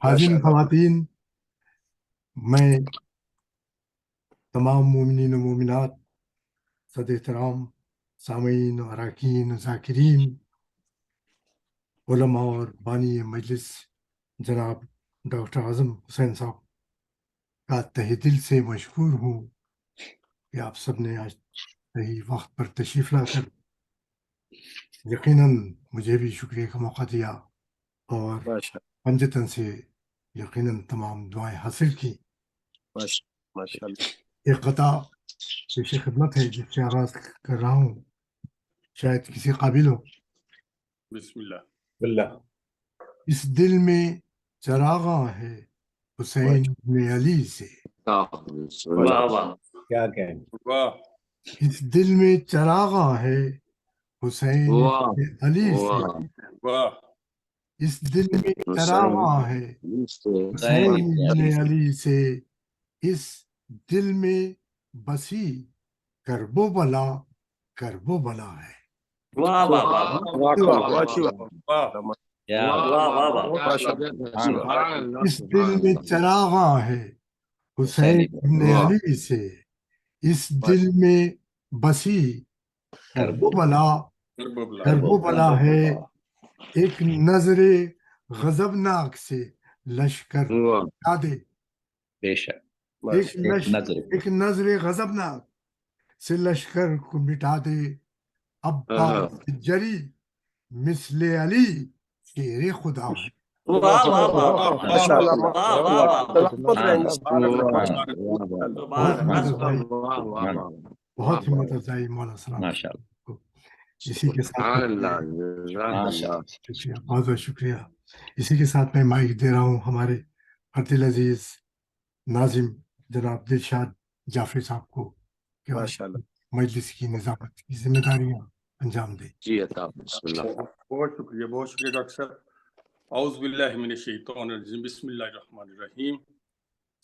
حاضرین خواتین، میں تمام مومنین و مومنات، صد احترام سامعین و اراکین و ذاکرین، علماء اور بانی مجلس جناب ڈاکٹر اعظم حسین صاحب کا تہ دل سے مشکور ہوں کہ آپ سب نے آج صحیح وقت پر تشریف لا کر یقیناً مجھے بھی شکریہ کا موقع دیا اور پنجتن سے یقیناً تمام دعائیں حاصل کی۔ ایک قطع پیش خدمت ہے جس سے آغاز کر رہا ہوں، شاید کسی قابل ہو۔ بسم اللہ باللہ۔ اس دل میں چراغاں ہے حسین ابن علی سے، واہ واہ، کیا کہیں؟ واہ اس دل میں چراغاں ہے حسین واہ ابن علی سے، واہ، واہ اس دل میں چراغاں ہے حسین ابن علی سے، اس دل میں بسی کرب و بلا کرب و بلا ہے۔ واہ واہ واہ، واہ واہ واہ، اس دل میں چراغاں ہے حسین ابن علی سے، اس دل میں بسی کرب و بلا کرب و بلا ہے، ایک نظر غضبناک سے لشکر مٹا دے، بے شک، ایک نظر غضبناک سے لشکر کو مٹا دے، عباس جری مثل علی شیر خدا ہے۔ واہ واہ واہ، ماشاءاللہ واہ واہ واہ، بہت ہمت افزائی مولانا سلام کو۔ اسی کے ساتھ شکریہ، بہت بہت شکریہ۔ اسی کے ساتھ میں مائک دے رہا ہوں ہمارے فرد العزیز ناظم جناب دلشاد جعفری صاحب کو کہ مجلس کی نظامت کی ذمہ داریاں انجام دے۔ جی عطا، بسم اللہ۔ بہت شکریہ ڈاکٹر صاحب۔ اعوذ باللہ من الشیطان الرجیم، بسم اللہ الرحمن الرحیم۔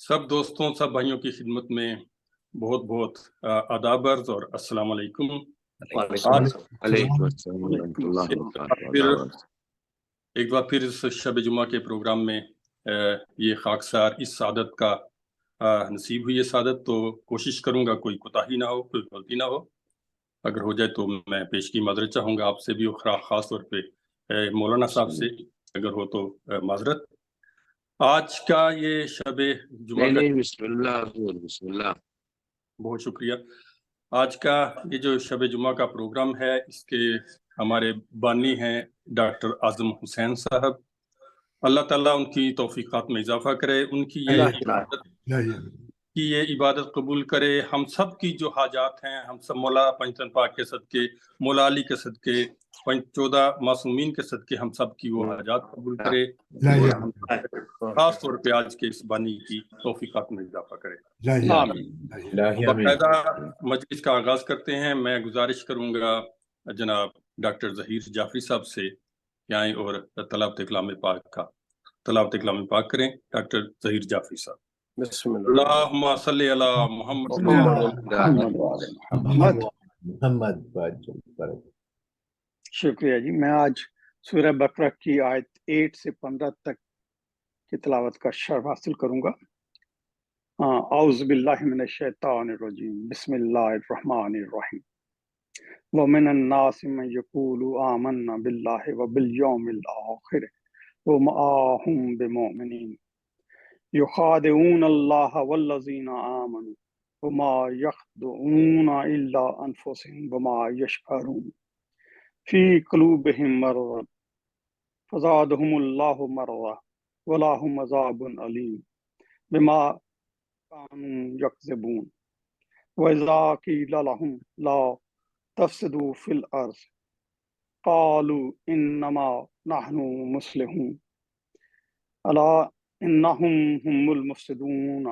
سب دوستوں، سب بھائیوں کی خدمت میں بہت بہت آداب عرض اور السلام علیکم۔ علیکم السلام ورحمۃ اللہ وبرکاتہ۔ ایک بار پھر اس شب جمعہ کے پروگرام میں یہ خاکسار اس سعادت کا نصیب ہوئی ہے سعادت، تو کوشش کروں گا کوئی کوتاہی نہ ہو، کوئی غلطی نہ ہو۔ اگر ہو جائے تو میں پیش کی معذرت چاہوں گا آپ سے بھی، اور خاص طور پہ مولانا صاحب سے اگر ہو تو معذرت۔ آج کا یہ شب جمعہ کا، بسم اللہ، بسم اللہ۔ بہت شکریہ۔ آج کا یہ جو شب جمعہ کا پروگرام ہے، اس کے ہمارے بانی ہیں ڈاکٹر اعظم حسین صاحب۔ اللہ تعالیٰ ان کی توفیقات میں اضافہ کرے، ان کی یہ عبادت قبول کرے، ہم سب کی جو حاجات ہیں، ہم سب مولا پنجتن پاک کے صدقے، مولا علی کے صدقے، 14 معصومین کے صدقے ہم سب کی وہ حاجات قبول کرے، خاص طور پہ آج کے اس بانی کی توفیقات میں اضافہ کرے۔ باقاعدہ مجلس کا آغاز کرتے ہیں۔ میں گزارش کروں گا جناب ڈاکٹر ظہیر جعفری صاحب سے کہ آئیں اور تلاوت کلام پاک کریں۔ ڈاکٹر ظہیر جعفری صاحب۔ بسم اللہ۔ اللہم صلی علی محمد۔ محمد۔ شکریہ جی۔ میں آج سورہ بقرہ کی آیت 8 سے 15 تک کی تلاوت کا شرح حاصل کروں گا۔ اعوذ باللہ من الشیطان الرجیم، بسم اللہ الرحمن الرحیم۔ وَمِنَ النَّاسِ مَن يَقُولُ آمَنَّا بِاللَّهِ وَبِالْيَوْمِ الْآخِرِ وَمَا هُم بِمُؤْمِنِينَ يُخَادِعُونَ اللَّهَ وَالَّذِينَ آمَنُوا وَمَا يَخْدَعُونَ إِلَّا أَنفُسَهُمْ وَمَا يَشْعُرُونَ فِي قُلُوبِهِم مَرَضٌ فَزَادَهُمُ اللَّهُ مَرَضًا وَلَهُمْ عَذَابٌ أَلِيمٌ بِمَا كَانُوا يَكْذِبُونَ وَإِذَا قِيلَ لَهُمْ لَا تفسدوا في الأرض قالوا إنما نحن مصلحون ألا إنهم هم المفسدون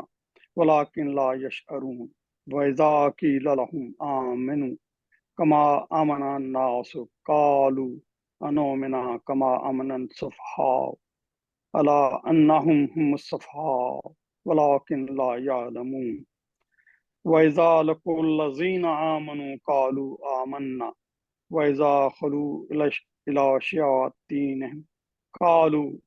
ولكن لا يشعرون وإذا قيل لهم آمنوا كما آمن الناس قالوا أنؤمن كما آمن السفهاء ألا إنهم هم السفهاء ولكن لا يعلمون وَإِذَا لَقُوا الَّذِينَ آمَنُوا قَالُوا آمَنَّا وَإِذَا خَلُوا إِلَى شَيَاطِينِهِمْ قالوا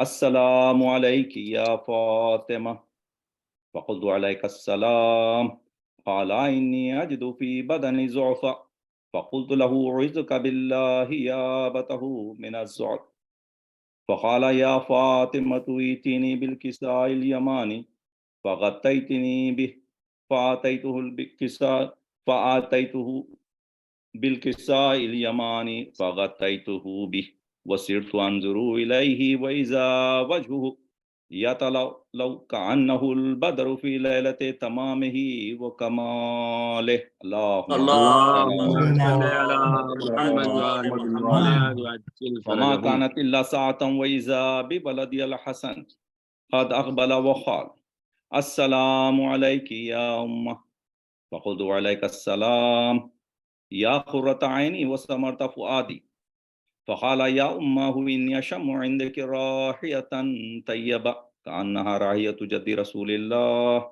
السلام علیک یا فاطمہ فقلت علیک السلام قال انی اجد فی بدنی ضعفا فقلت له اعوذک باللہ یا ابتہ من الضعف فقال یا فاطمة ایتینی بالکساء الیمانی فغطیتنی به فآتیته بالکساء الیمانی فغطیته به وصرت انظر الیہ واذا وجهه یتلألأ کأنہ البدر فی لیلۃ تمامہ وکمالہ. اللهم صل على محمد وآل محمد وعجل وما فرجهم. كانت إلا ساعة وإذا ببلدي الحسن قد أقبل وقال السلام عليك يا أمة فقلت وعليك السلام يا قرة عيني وثمرة فؤادي فقال يا أمه إني أشم عندك راحية طيبة كأنها راحية جد رسول الله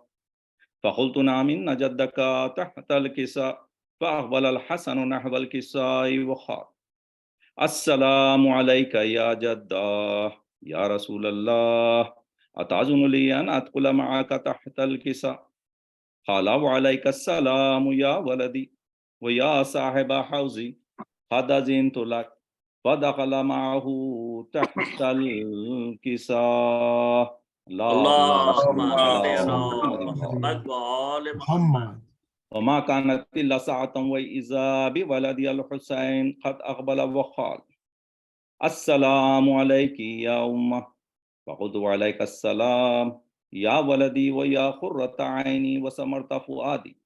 فقلت نعم إن جدك تحت الكساء فأقبل الحسن نحو الكساء وقال السلام علیک یا جدہ یا رسول اللہ اتعظم لی ان ادخل معك تحت الکساء قال وعلیک السلام یا ولدی ویا صاحب حوزی قد اذنت لك فدخل معه تحت الکساء. اللهم اللهم صل صل على على محمد وآل محمد. محمد. وما كانت إلا ساعة وإذا بولدي الحسين قد أقبل وقال السلام عليك يا أمة فقلت وعليك السلام يا ولدي ويا قرة عيني وثمرة فؤادي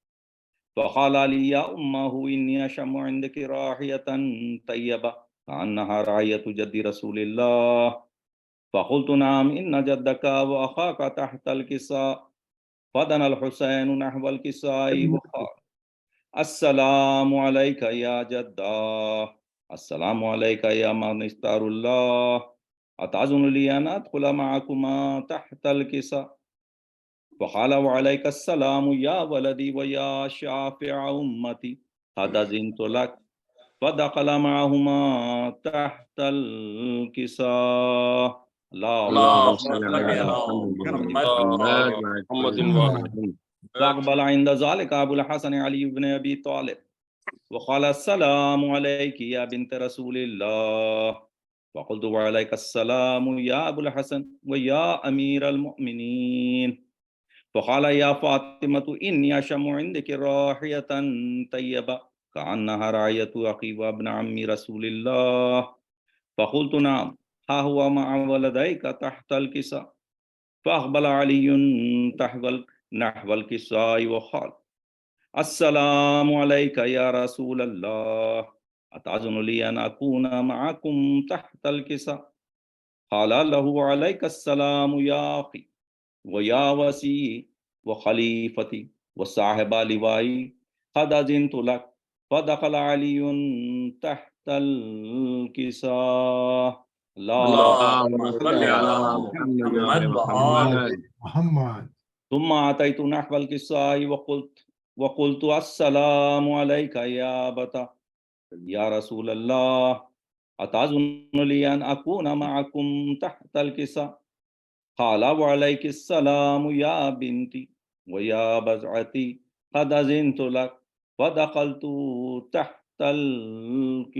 فقال لي يا أمه إني أشم عندك راحية طيبة كأنها راحية جد رسول الله فقلت نعم إن جدك وأخاك تحت الكساء فدنا الحسين نحو الكساء وقال السلام عليك يا جدہ السلام عليك يا من استار الله أتعظم لي أن أدخل معكما تحت الكساء فقال وعليك السلام يا ولدي ويا شافع أمتي قد أذنت لك فدخل معهما تحت الكساء. اللهم صل على محمد محمد محمد. فأقبل عند ذلك أبو الحسن علي بن أبي طالب وقال السلام عليك يا بنت رسول الله فقلت وعليك السلام يا أبو الحسن ويا أمير المؤمنين فقال يا فاطمة إني أشم عندك راحية طيبة كأنها راحية أخي وابن عم رسول الله فقلت نعم ها هو مع ولديك تحت الكساء فأقبل علي نحو الكساء وقال السلام عليك يا رسول الله أتعظم لي أن أكون معكم تحت الكساء قال له عليك السلام يا أخي ويا وسيي وخليفتي وصاحب لوائي قد أذنت لك فدخل علي تحت الكساء. اللهم صل على محمد وآل محمد. ثم أتيت نحو الكساء وقلت السلام عليك يا أبتا يا رسول الله أتعظم لي أن أكون معكم تحت الكساء قال وعليك السلام يا بنتي ويا بزعتي قد أذنت لك فدخلت تحت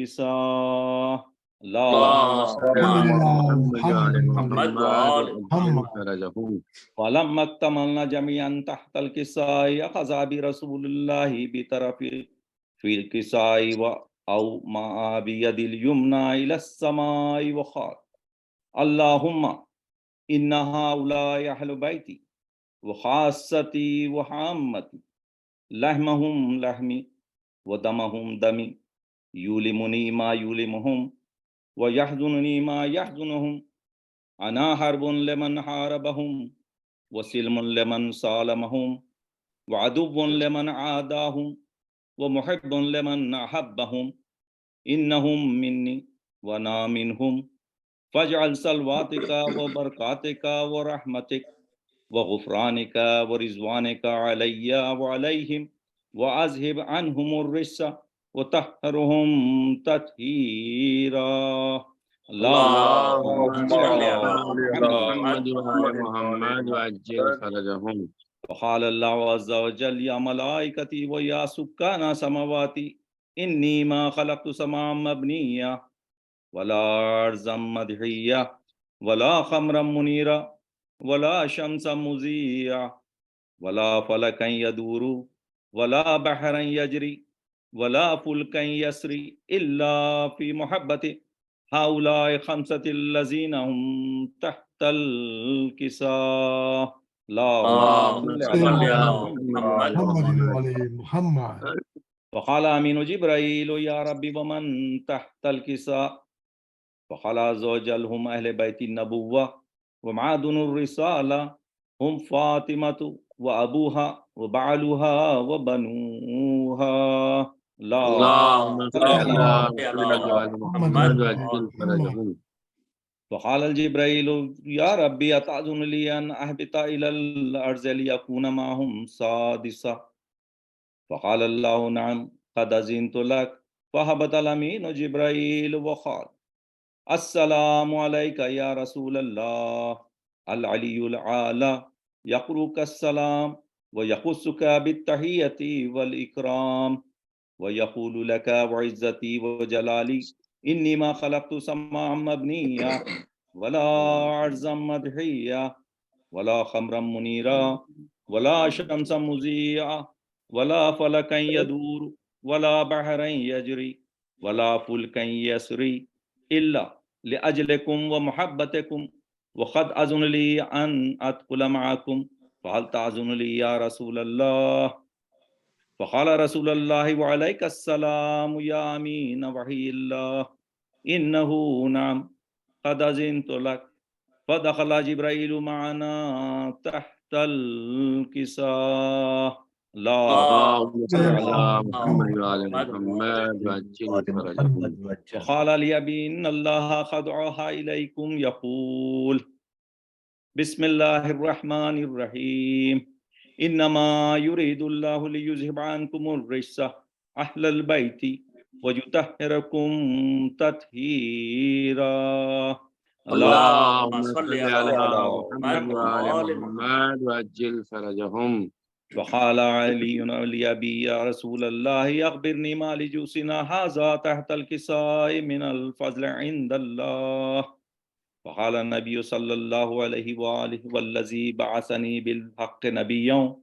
الكساء. اللهم صل على محمد. محمد وآل محمد. فرجهم. فلما اكتملنا جميعا تحت الكساء أخذ برسول الله بطرف في الكساء أو ما بيد اليمنى إلى السماء وقال اللهم إن هؤلاء أهل بيتي وخاصتي وعامتي لحمهم لحمي ودمهم دمي يؤلمني ما يؤلمهم ويحزنني ما يحزنهم أنا حرب لمن حاربهم وسلم لمن سالمهم وعدو لمن عاداهم ومحب لمن أحبهم إنهم مني وأنا منهم فاجعل صلواتك وبركاتك ورحمتك وغفرانك ورضوانك علي وعليهم وأذهب عنهم الرجس وطهرهم تطهيرا. اللهم صل على محمد وآل محمد وعجل فرجهم. وقال الله عز وجل يا ملائكتي ويا سكان سماواتي إني ما خلقت سماء مبنية ولا أرضا مدحية ولا خمرا منيرا ولا شمسا مضيئا ولا فلكا يدور ولا بحرا يجري ولا فلكا يسري إلا في محبة هؤلاء خمسة الذين هم تحت الكساء. اللهم صل على محمد محمد وعلى محمد. وقال امين جبرائيل يا ربي ومن تحت الكساء. وقال عز وجل هم اهل بيت النبوة ومعادن الرسالة هم فاطمة وابوها وبعلها وبنوها. اللهم صل على محمد وعجل فرجهم. وقال الجبرائيل يا ربي أتأذن لي أن أهبط إلى الأرض ليكون معهم سادسا. فقال الله نعم قد أذنت لك. فهبط الأمين جبرائيل وقال السلام عليك يا رسول الله العلي الأعلى يقرؤك السلام ويخصك بالتحية والإكرام ويقول لك وعزتي وجلالي إني ما خلقت سماء مبنية ولا عرضا مدحية ولا خمرا منيرا ولا شمسا مضيئا ولا فلكا يدور ولا بحرا يجري ولا فلكا يسري إلا لأجلكم ومحبتكم وقد أذن لي أن أدخل معكم فهل تأذن لي يا رسول الله. فقال رسول الله وعليك السلام يا أمين وحي الله إنه نعم قد أذنت لك. فدخل جبرائيل معنا تحت الكساء. اللهم صل على محمد وآل محمد وعجل فرجهم. وقال لي أبي إن الله قد أوحى إليكم يقول بسم الله الرحمن الرحيم إنما يريد الله ليذهب عنكم الرجس أهل البيت ويطهركم تطهيرا. اللهم صل على محمد وآل محمد وعجل فرجهم. وقال علي لأبي يا رسول الله أخبرني ما لجوسنا هذا تحت الكساء من الفضل عند الله. وقال النبي صلى الله عليه وآله والذي بعثني بالحق نبيا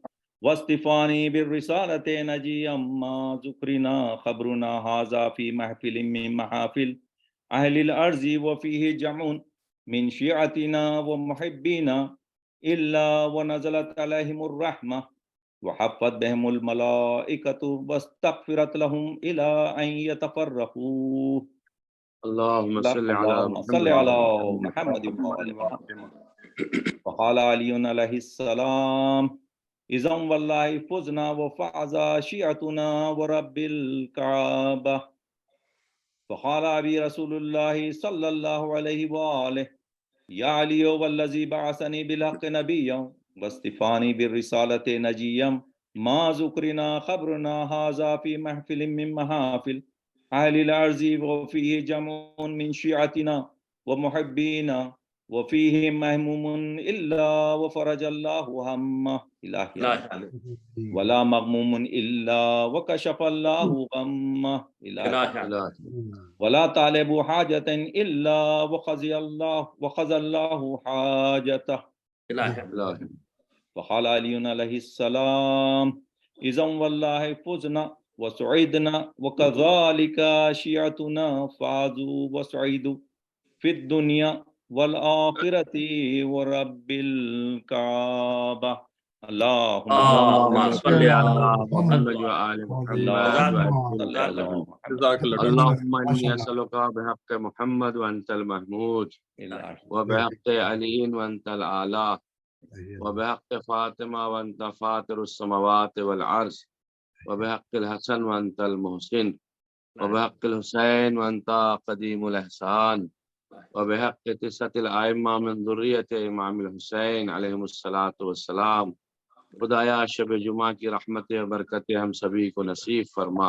واصطفاني بالرسالة نجيا ما ذكرنا خبرنا هذا في محفل من محافل أهل الأرض وفيه جمع من شيعتنا ومحبينا إلا ونزلت عليهم الرحمة وحفت بهم الملائكة واستغفرت لهم إلى أن يتفرقوا. اللهم صل على محمد وآل محمد. وقال علي عليه السلام إذا والله فزنا وفاز شيعتنا ورب الكعبة. فقال أبي رسول الله صلى الله عليه وآله يا علي والذي بعثني بالحق نبيا واصطفاني بالرسالة نجيا ما ذكرنا خبرنا هذا في محفل من محافل أهل الأرض وفيه جمع من شيعتنا ومحبينا وفيه مهموم إلا وفرج الله همه إلهي ولا مغموم إلا وكشف الله غمه إلهي ولا طالب حاجة إلا وقضى الله حاجته إلهي. وقال علي عليه السلام إذا والله فزنا وسعيدنا وكذلك شيعتنا فازوا وسعيدوا في الدنيا والآخرة ورب الكعبة. اللهم صل على محمد وآل محمد اللهم إني أسألك بحق محمد وأنت المحمود وبحق علي وأنت الأعلى وبحق فاطمة وأنت فاطر السماوات والأرض وبحق الحسن وأنت المحسن وبحق الحسين وأنت قديم الإحسان وبحق تسعة الأئمة من ذرية امام الحسین علیہ الصلاۃ والسلام. خدایا شب جمعہ کی رحمت و برکت ہم سبھی کو نصیب فرما.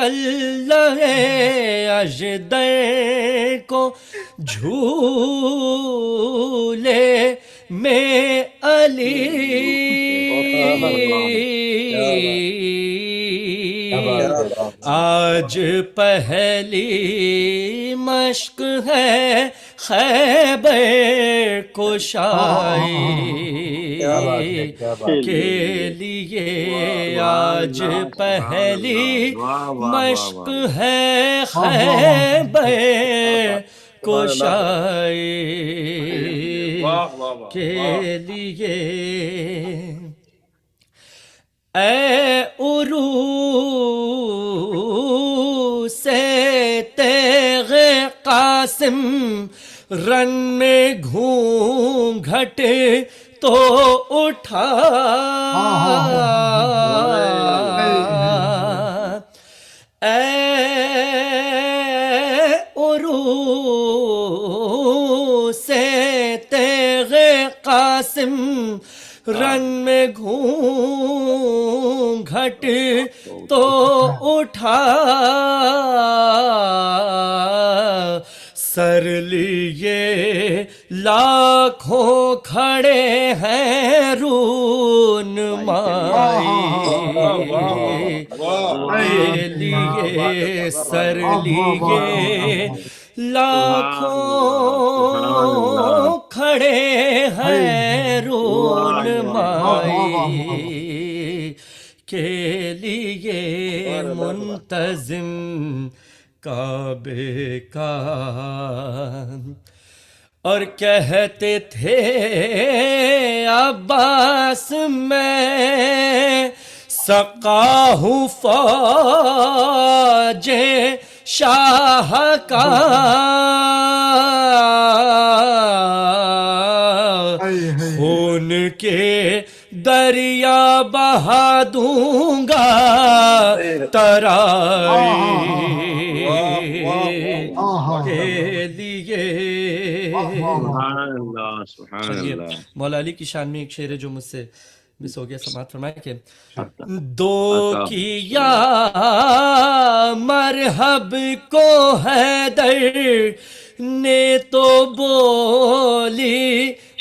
کلہ اژدر کو جھولے میں علی آج پہلی مشق ہے خیبر کشائی کے لیے، آج پہلی مشق ہے خیبر کشائی کے لیے۔ اے عروس تیغ قاسم، رن میں گھونگھٹ تو اٹھا، اے عروس تیغ قاسم، رن میں گھونگھٹ تو اٹھا، سر لیے لاکھوں کھڑے ہیں رونمائی کے لیے، سر لیے لاکھوں کھڑے ہیں رونمائی کے لیے، منتظم کعبے کا۔ اور کہتے تھے عباس میں سقا ہوں فوج شاہ کا، خون کے دریا بہا دوں گا ترائی کے لیے۔ چلیے مولا علی کی شان میں ایک شعر ہے جو مجھ سے مس ہو گیا، سماعت فرمائے کہ دو کیا مرحب کو حیدر نے تو بولی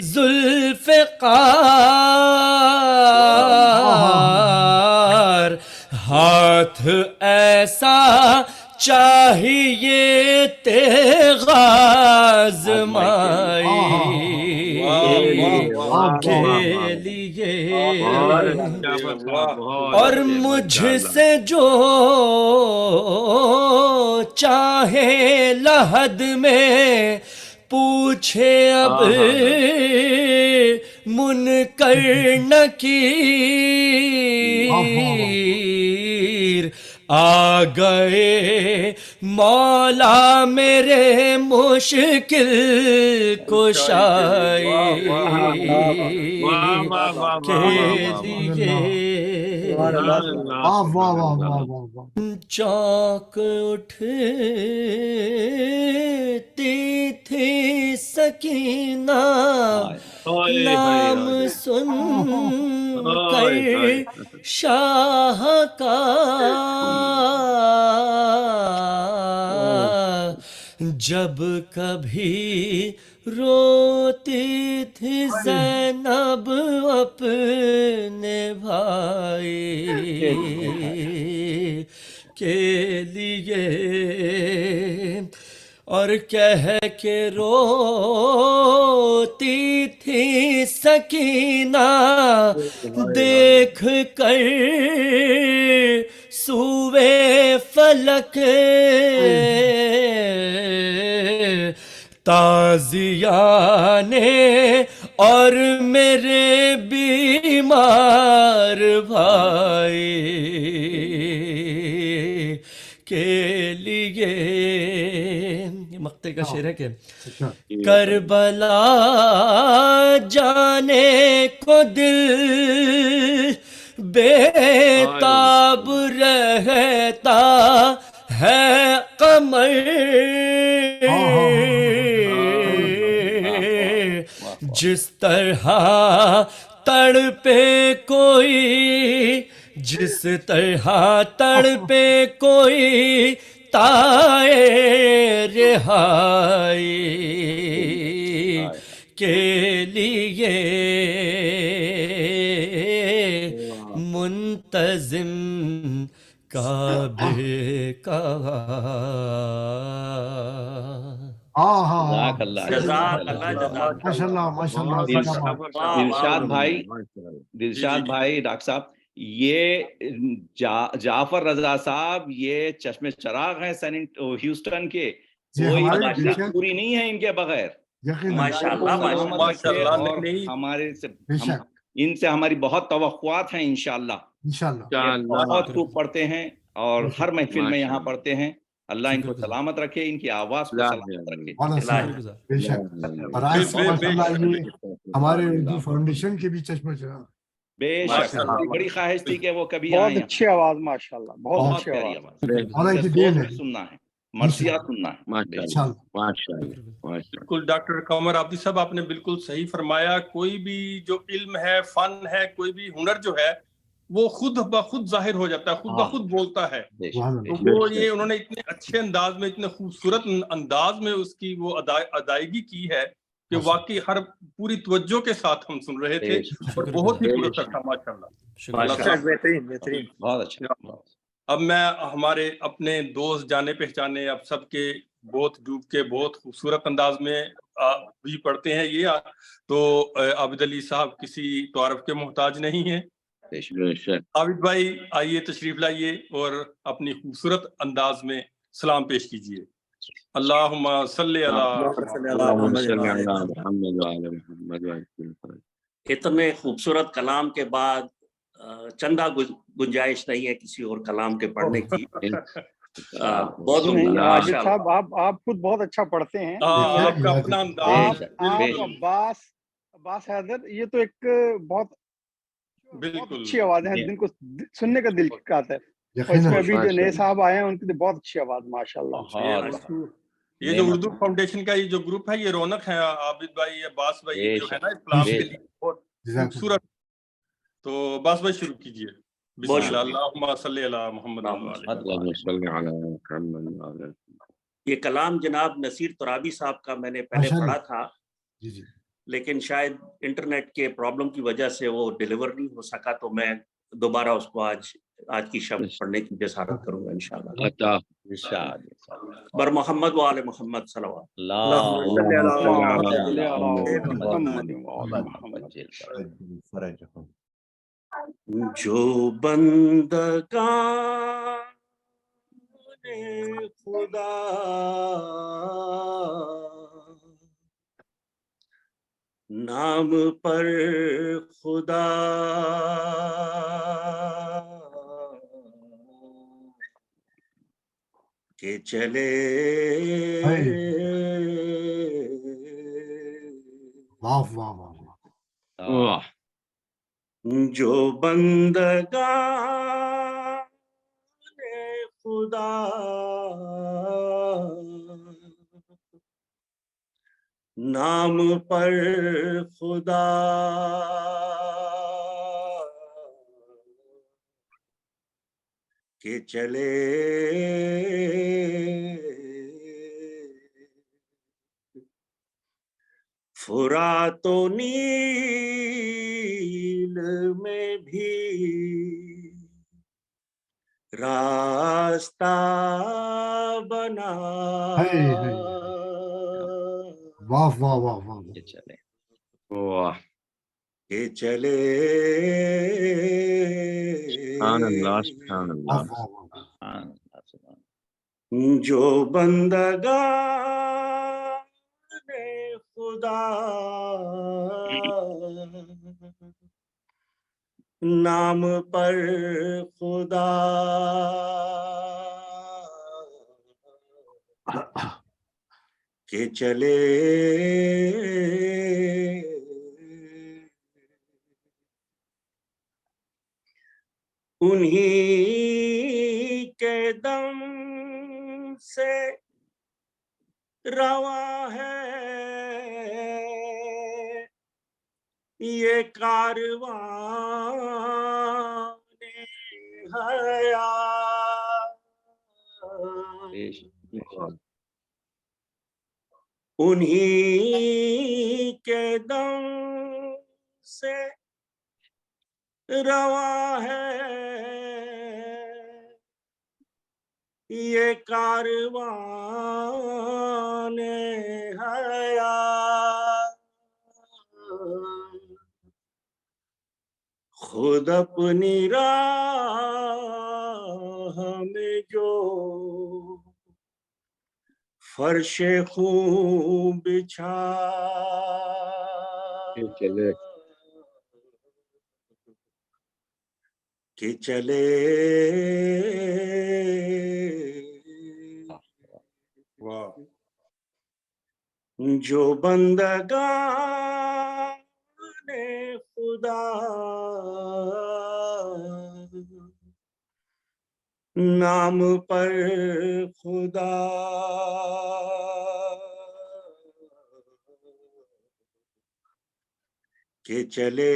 ذوالفقار، ہاتھ ایسا چاہیے تیغ آزمائی کے لیے، اور مجھ سے جو چاہے لحد میں پوچھے اب منکر نکیر، آ گئے مولا میرے مشکل کشائی کے لیے۔ چونک اٹھتی تھی سکینہ نام سن کر شاہ کا، جب کبھی روتی تھی زینب اپنے بھائی کے لیے، اور کہہ کے روتی تھی سکینہ دیکھ کر سوئے فلک، تازیانے اور میرے بیمار بھائی کے لیے۔ یہ مقطع کا شعر ہے کہ کربلا جانے کو دل بے تاب رہتا ہے قمر، جس طرح تڑپے کوئی جس طرح تڑپے کوئی تائے رہائی کے لیے منتظم کعبے کا جزاک اللہ جزاک اللہ جزاک ماشاء اللہ ماشاء اللہ بہت کیا اچھا، بات. دلشاد بھائی جی دلشاد جی بھائی ڈاکٹر صاحب یہ جعفر رضا صاحب یہ چشم چراغ ہیں ہیوسٹن کے جی کوئی ہمارے ماشاء تکلیف بے پوری نہیں ہے ان کے بغیر یقیناً ماشاء اللہ اللہ سلامت ماشاء رکھے اللہ اور نہیں ہمارے سے بے ہم شک ان سے ہماری بہت توقعات ہیں انشاءاللہ انشاءاللہ یہ بہت خوب پڑھتے ہیں اور بے شک. ہر محفل میں یہاں ماشاء اللہ. پڑھتے ہیں اللہ ان کو شکر گزار سلامت رکھے ان کی آواز کو سلامت رکھے بہت شکر اچھا گزار بے شک. اور آج سے بے ماشاء اللہ شک یہ ہمارے اردو فاؤنڈیشن کے بھی چشمہ چراغ. بے شک ماشاء اللہ ہماری بڑی خواہش تھی کہ وہ کبھی بہت آئیں یہاں اچھی آواز ماشاءاللہ، بہت بہت اچھی پیاری آواز. آواز شکر گزار اللہ ان کی سے دین سوز ہے بھی سننا ہے مرثیات سننا ہے بے ماشاء شک. اللہ انشاءاللہ. ماشاء اللہ شکر گزار ماشاء اللہ. بالکل ڈاکٹر قمر عابدی صاحب آپ نے بالکل صحیح فرمایا. کوئی بھی جو علم ہے، فن ہے، کوئی بھی ہنر جو ہے وہ خود بخود ظاہر ہو جاتا ہے، خود ہاں بخود بولتا ہے. بے شک سبحان بے اللہ. تو شک وہ بے یہ شک. انہوں نے اتنے اچھے انداز میں، اتنے خوبصورت انداز میں اس کی وہ ادائیگی کی ہے کہ ماشاء واقعی ہر پوری توجہ کے ساتھ ہم سن رہے تھے بے شک اور شکر بہت ہی گزار پرسر تھا ماشاء اللہ. شکر اللہ گزار سلامت. بہترین بہترین. بہت اچھا بہت اچھا. اب میں ہمارے اپنے دوست جانے پہچانے اب سب کے بہت ڈوب کے بہت خوبصورت انداز میں بھی پڑھتے ہیں یہ تو عابد علی صاحب کسی تعارف کے محتاج نہیں ہیں. بے شک. بے شک. عابد بھائی آئیے تشریف لائیے اور اپنی خوبصورت انداز میں سلام پیش کیجیے. اللہم صلی علی اللهم صل على محمد وعلى محمد وعلى. اتنے خوبصورت کلام کے بعد چندہ گنجائش نہیں ہے کسی اور کلام کے پڑھنے کی. بہت نہیں عمدہ عابد ماشاء صاحب اللہ. آپ خود بہت اچھا پڑھتے ہیں. آپ کا اپنا بے انداز. شک آپ بالکل عباس حیدر یہ تو ایک بہت بالکل اچھی آواز ہے، دل کو سننے کا دل کرتا ہے. اور اس یقیناً میں ابھی جو نئے صاحب آئے ہیں ان کی تو بہت اچھی آواز ماشاءاللہ. یہ جو اردو فاؤنڈیشن کا یہ جو گروپ ہے یہ رونق ہے. عابد بھائی عباس بھائی بے جو ہے شک نا اسلام بے کے شک. لیے بہت جزاک خوبصورت. تو عباس بھائی شروع کیجیے. بسم بہت اللہ. شکریہ. اللہم صلی علی محمد وعلی. اللهم صل على محمد وعلى. یہ کلام جناب نصیر ترابی صاحب کا میں نے پہلے ماشاء اللہ. پڑھا تھا جی جی لیکن شاید انٹرنیٹ کے پرابلم کی وجہ سے وہ ڈیلیور نہیں ہو سکا تو میں دوبارہ اس کو آج کی شب پڑھنے کی جسارت کروں گا انشاءاللہ. ارشاد. بر محمد و آل محمد صلوات. اللهم صل على صل على محمد محمد محمد. فرجهم. جو بندگان خدا نام پر خدا کے چلے واہ واہ واہ واہ. واہ. جو بندگان خدا نام پر خدا کے چلے فرات و نیل میں بھی راستہ بنا واہ واہ واہ واہ. کے چلے واہ. کہ چلے سبحان اللہ سبحان اللہ. واہ واہ واہ. جو بندگان خدا نام پر خدا کے چلے انہی کے دم سے رواں ہے یہ کارواں انہی کے دم سے رواں ہے یہ کاروان حیات، خود اپنی راہ میں جو فرش خون بچھا کہ چلے، واہ جو بندگان خدا نام پر خدا کہ چلے،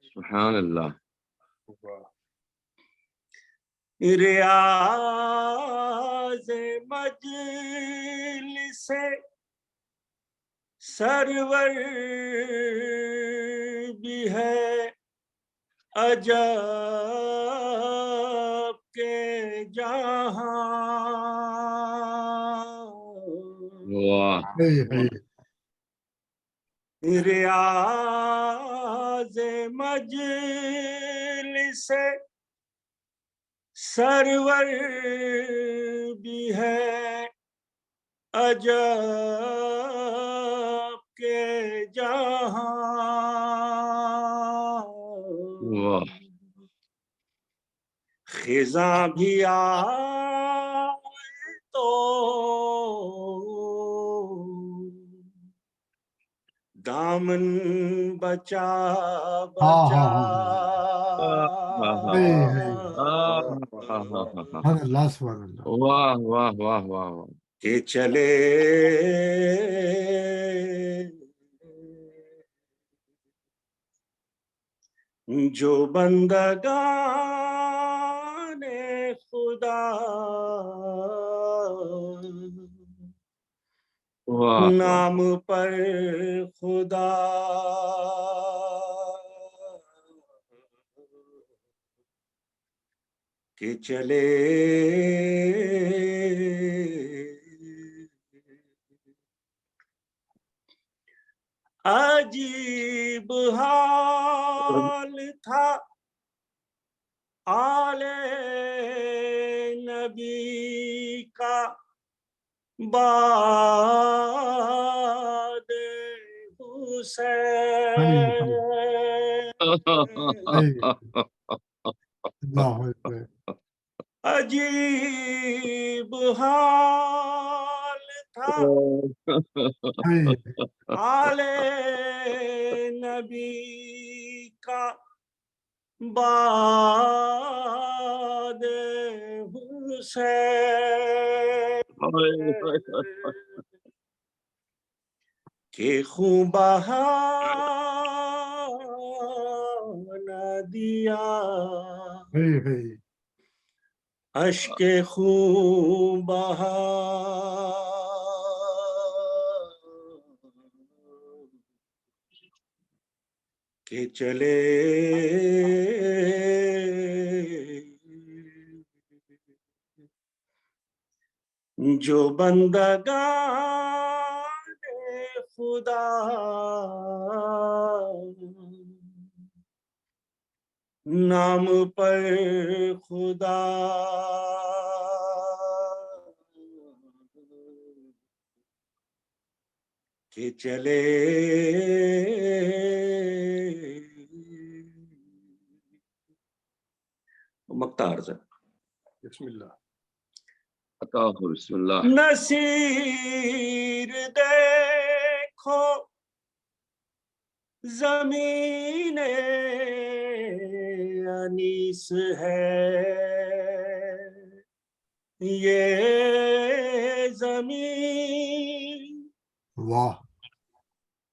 سبحان اللہ. واہ ریاض مجلس سرور بھی ہے عجب کے جہاں، واہ ریاض مجلس سرور بھی ہے عجب کے جہاں، واہ خزاں بھی آئے تو دامن بچا بچا، اللہ سبحان اللہ. واہ واہ واہ واہ واہ. کہ چلے، جو بندگان خدا واہ نام پر خدا کہ چلے، عجیب حال تھا آل نبی کا بعد حسین، اللہ اکبر. عجیب حال تھا آل نبی کا بعد حسین، کہ خون بہا نہ دیا اشک خون بہا، کہ چلے، جو بندگان خدا نام پر خدا کہ چلے، مقطع عرض ہے. بسم اللہ. عطا ہو. بسم اللہ. نصیر دیکھو زمین انیس ہے یہ زمین، واہ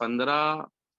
15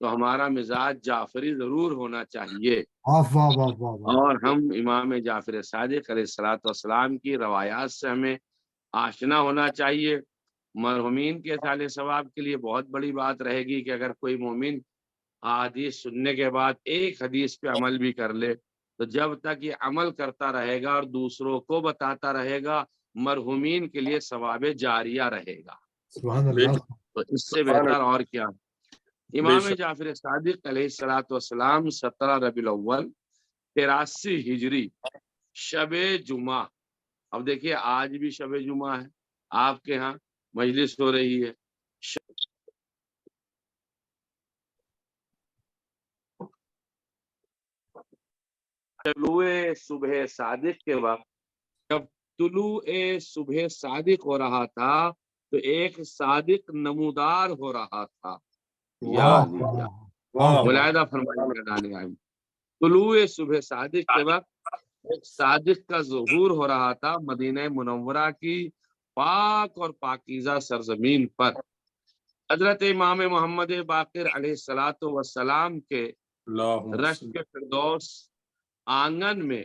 تو ہمارا مزاج جعفری ضرور ہونا چاہیے، واہ واہ واہ واہ واہ، اور ہم امام جعفر صادق علیہ الصلوۃ والسلام کی روایات سے ہمیں آشنا ہونا چاہیے۔ مرحومین کے اصالِ ثواب کے لیے بہت بڑی بات رہے گی کہ اگر کوئی مومن حدیث سننے کے بعد ایک حدیث پہ عمل بھی کر لے، تو جب تک یہ عمل کرتا رہے گا اور دوسروں کو بتاتا رہے گا، مرحومین کے لیے ثواب جاریہ رہے گا۔ سبحان اللہ، تو اس سے بہتر اور کیا؟ امام بے شک۔ جعفر صادق علیہ الصلوۃ والسلام 17 ربیع الاول 83 ہجری شب جمعہ، اب دیکھیے آج بھی شب جمعہ ہے، آپ کے ہاں مجلس ہو رہی ہے، طلوع صبح صادق کے وقت جب طلوع صبح صادق ہو رہا تھا تو ایک صادق نمودار ہو رہا تھا۔ یا واہ علی یا واہ، ملاحظہ فرمائیے گا، طلوع صبح صادق کے وقت ایک صادق کا ظہور ہو رہا تھا مدینہ منورہ کی پاک اور پاکیزہ سرزمین پر۔ حضرت امام محمد باقر علیہ الصلوۃ والسلام کے اللہم رشک فردوس آنگن میں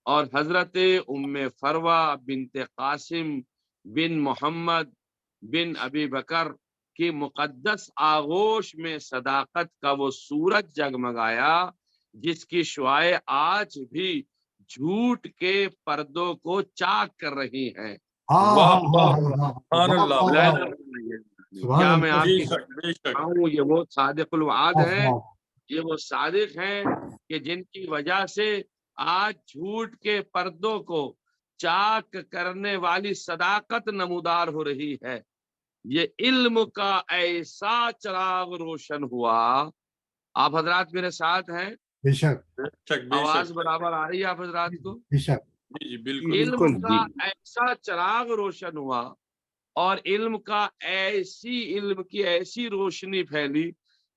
اور حضرت ام فروہ بنت قاسم بن محمد بن ابی بکر کی مقدس آغوش میں صداقت کا وہ سورج جگمگایا جس کی شعاعیں آج بھی جھوٹ کے پردوں کو چاک کر رہی ہیں۔ ہاں واہ ہاں واہ ہاں ہاں، سبحان واہ اللہ، واہ ملاحظہ واہ، فرمائیے، سبحان کیا اللہ، میں آپ بے کی شک بے شک۔ ہوں، یہ وہ صادق الوعد واہ ہیں، واہ، یہ وہ صادق ہیں کہ جن کی وجہ سے آج جھوٹ کے پردوں کو چاک کرنے والی صداقت نمودار ہو رہی ہے۔ یہ علم کا ایسا چراغ روشن ہوا، آپ حضرات میرے ساتھ ہیں؟ بے شک بے شک بے آواز شک، برابر آ رہی ہے آپ حضرات کو؟ بے شک، جی جی بالکل۔ علم کا ایسا چراغ روشن ہوا اور علم کی ایسی روشنی پھیلی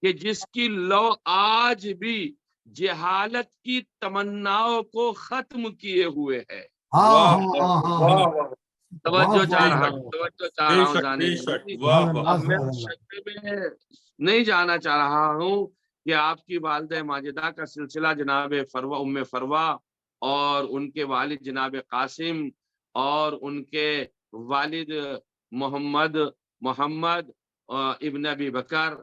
کہ جس کی لو آج بھی جہالت کی تمناؤں کو ختم کیے ہوئے ہے۔ ہاں واہ ہاں واہ ہاں ہاں واہ ہاں، واہ، توجہ چاہ بے رہا شک ہوں، توجہ چاہ بے رہا ہوں شک جانے بے کے شک، لیے۔ واہ سبحان واہ، اللہ، اب میں سبحان اس اللہ، شکل میں نہیں جانا چاہ رہا ہوں کہ آپ کی والدہ ماجدہ کا سلسلہ جناب فروہ ام فروہ اور ان کے والد جناب قاسم اور ان کے والد محمد ابن ابی بکر،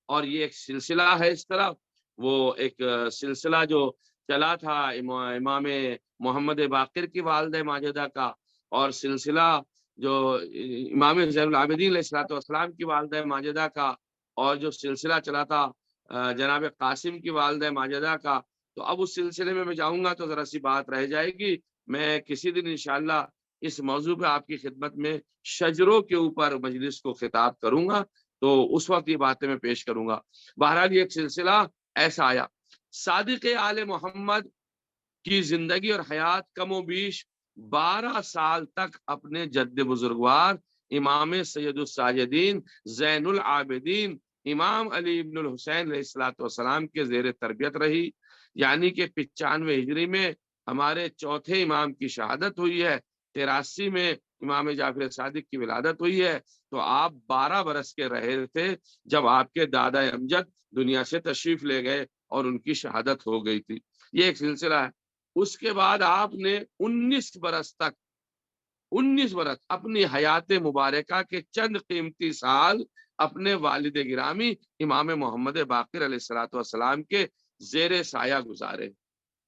اور یہ ایک سلسلہ ہے اس طرح، وہ ایک سلسلہ جو چلا تھا امام محمد باقر کی والدہ ماجدہ کا، اور سلسلہ جو امام زین العابدین علیہ الصلوۃ والسلام کی والدہ ماجدہ کا، اور جو سلسلہ چلا تھا جناب قاسم کی والدہ ماجدہ کا۔ تو اب اس سلسلے میں جاؤں گا تو ذرا سی بات رہ جائے گی، میں کسی دن انشاءاللہ اس موضوع پہ آپ کی خدمت میں شجروں کے اوپر مجلس کو خطاب کروں گا، تو اس وقت یہ باتیں میں پیش کروں گا۔ بہرحال یہ ایک سلسلہ ایسا آیا، صادق آل محمد کی زندگی اور حیات کم و بیش 12 سال تک اپنے جد بزرگوار امام سید الساجدین زین العابدین امام علی ابن الحسین علیہ الصلوۃ والسلام کے زیر تربیت رہی، یعنی کہ 95 ہجری میں ہمارے چوتھے امام کی شہادت ہوئی ہے، 83 میں امام جعفر صادق کی ولادت ہوئی ہے، تو آپ 12 برس کے رہے تھے جب آپ کے دادا امجد دنیا سے تشریف لے گئے اور ان کی شہادت ہو گئی تھی۔ یہ ایک سلسلہ ہے۔ اس کے بعد آپ نے 19 برس اپنی حیات مبارکہ کے چند قیمتی سال اپنے والد گرامی امام محمد باقر علیہ الصلوۃ والسلام کے زیر سایہ گزارے،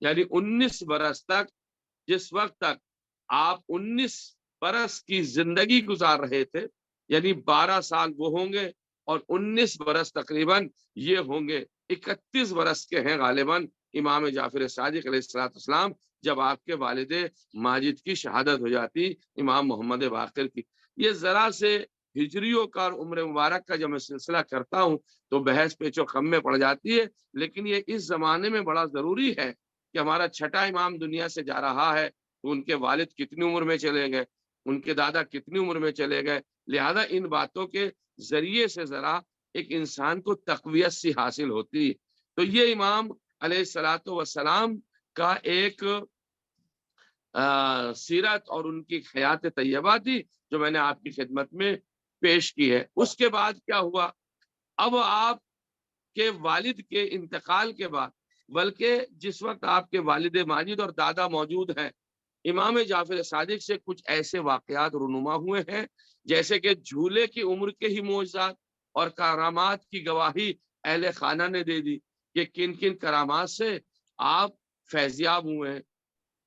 یعنی 19 برس تک، جس وقت تک آپ 19 برس کی زندگی گزار رہے تھے، یعنی 12 سال وہ ہوں گے اور 19 برس تقریباً یہ ہوں گے، 31 برس کے ہیں غالباً امام جعفر صادق علیہ الصلوۃ والسلام جب آپ کے والد ماجد کی شہادت ہو جاتی امام محمد باقر کی۔ یہ ذرا سے ہجریوں کا اور عمر مبارک کا جب میں سلسلہ کرتا ہوں تو بحث پیچ و خم میں پڑ جاتی ہے، لیکن یہ اس زمانے میں بڑا ضروری ہے کہ ہمارا چھٹا امام دنیا سے جا رہا ہے تو ان کے والد کتنی عمر میں چلے گئے، ان کے دادا کتنی عمر میں چلے گئے، لہذا ان باتوں کے ذریعے سے ذرا ایک انسان کو تقویت سی حاصل ہوتی ہے۔ تو یہ امام علیہ الصلوۃ والسلام کا ایک سیرت اور ان کی حیات طیبہ تھی جو میں نے آپ کی خدمت میں پیش کی ہے۔ اس کے بعد کیا ہوا، اب آپ کے والد کے انتقال کے بعد، بلکہ جس وقت آپ کے والد ماجد اور دادا موجود ہیں، امام جعفر صادق سے کچھ ایسے واقعات رونما ہوئے ہیں جیسے کہ جھولے کی عمر کے ہی معجزات اور کرامات کی گواہی اہل خانہ نے دے دی کہ کن کن کرامات سے آپ فیضیاب ہوئے ہیں۔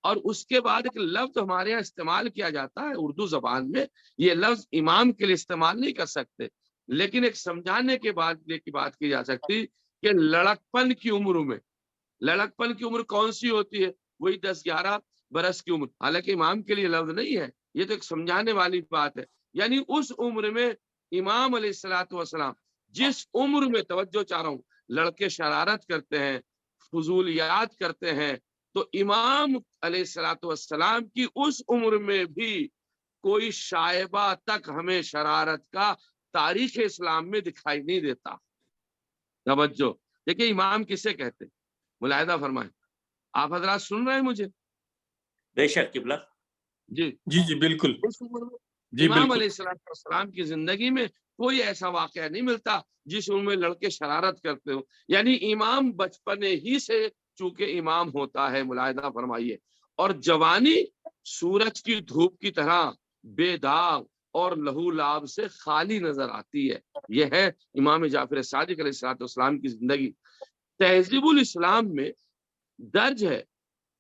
اور اس کے بعد ایک لفظ ہمارے یہاں استعمال کیا جاتا ہے اردو زبان میں، یہ لفظ امام کے لیے استعمال نہیں کر سکتے، لیکن ایک سمجھانے کے بعد کی بات کی جا سکتی کہ لڑکپن کی عمر میں، لڑکپن کی عمر کون سی ہوتی ہے؟ وہی 10-11 برس کی عمر، حالانکہ امام کے لیے لفظ نہیں ہے، یہ تو ایک سمجھانے والی بات ہے۔ یعنی اس عمر میں امام علیہ الصلوۃ والسلام جس عمر میں، توجہ چاہ رہا ہوں، لڑکے شرارت کرتے ہیں، فضولیات کرتے ہیں، تو امام علیہ الصلوۃ والسلام کی اس عمر میں بھی کوئی شائبہ تک ہمیں شرارت کا تاریخ اسلام میں دکھائی نہیں دیتا۔ توجہ دیکھیں، امام کسے کہتے ہیں؟ ملاحظہ فرمائیں، آپ حضرات سن رہے ہیں مجھے؟ بے شک قبلہ۔ جی جی بالکل اس عمر میں جی امام بالکل علیہ السلام کی زندگی میں کوئی ایسا واقعہ نہیں ملتا جس عمر میں لڑکے شرارت کرتے ہو، یعنی امام بچپنے ہی سے چونکہ امام ہوتا ہے، ملاحظہ فرمائیے، اور جوانی سورج کی دھوپ کی طرح بے داغ اور لہو لعاب سے خالی نظر آتی ہے۔ یہ ہے امام جعفر صادق علیہ السلام کی زندگی۔ تہذیب الاسلام میں درج ہے،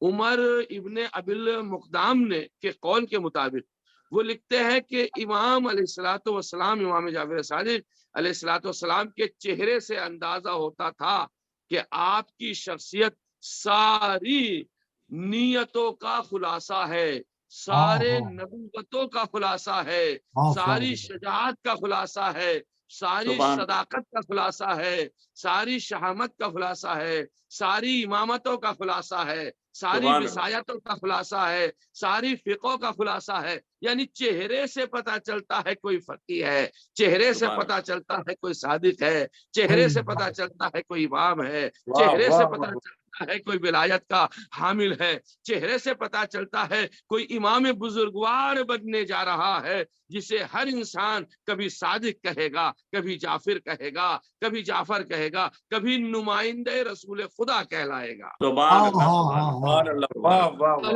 عمر ابن ابی المقدام نے کے قول کے مطابق وہ لکھتے ہیں کہ امام علیہ الصلوۃ والسلام، امام جعفر صادق علیہ الصلوۃ والسلام کے چہرے سے اندازہ ہوتا تھا کہ آپ کی شخصیت ساری نیتوں کا خلاصہ ہے، سارے نبوتوں کا خلاصہ ہے، ساری شجاعت کا خلاصہ ہے، ساری صداقت کا خلاصہ ہے، ساری شہامت کا خلاصہ ہے، ساری امامتوں کا خلاصہ ہے، ساری وصایتوں کا خلاصہ ہے، ساری فقہوں کا خلاصہ ہے۔ یعنی چہرے سے پتہ چلتا ہے کوئی فقیہ ہے، چہرے سے پتہ چلتا ہے کوئی صادق ہے، چہرے سے پتہ چلتا ہے کوئی امام ہے، چہرے سے پتہ چلتا ہے کوئی ولایت کا حامل ہے، چہرے سے پتہ چلتا ہے کوئی امام بزرگوار بننے جا رہا ہے، جسے ہر انسان کبھی صادق کہے گا، کبھی جعفر کہے گا، کبھی جعفر کہے گا، کبھی نمائندہ رسول خدا کہلائے گا۔ سبحان اللہ، سبحان اللہ، واہ واہ واہ،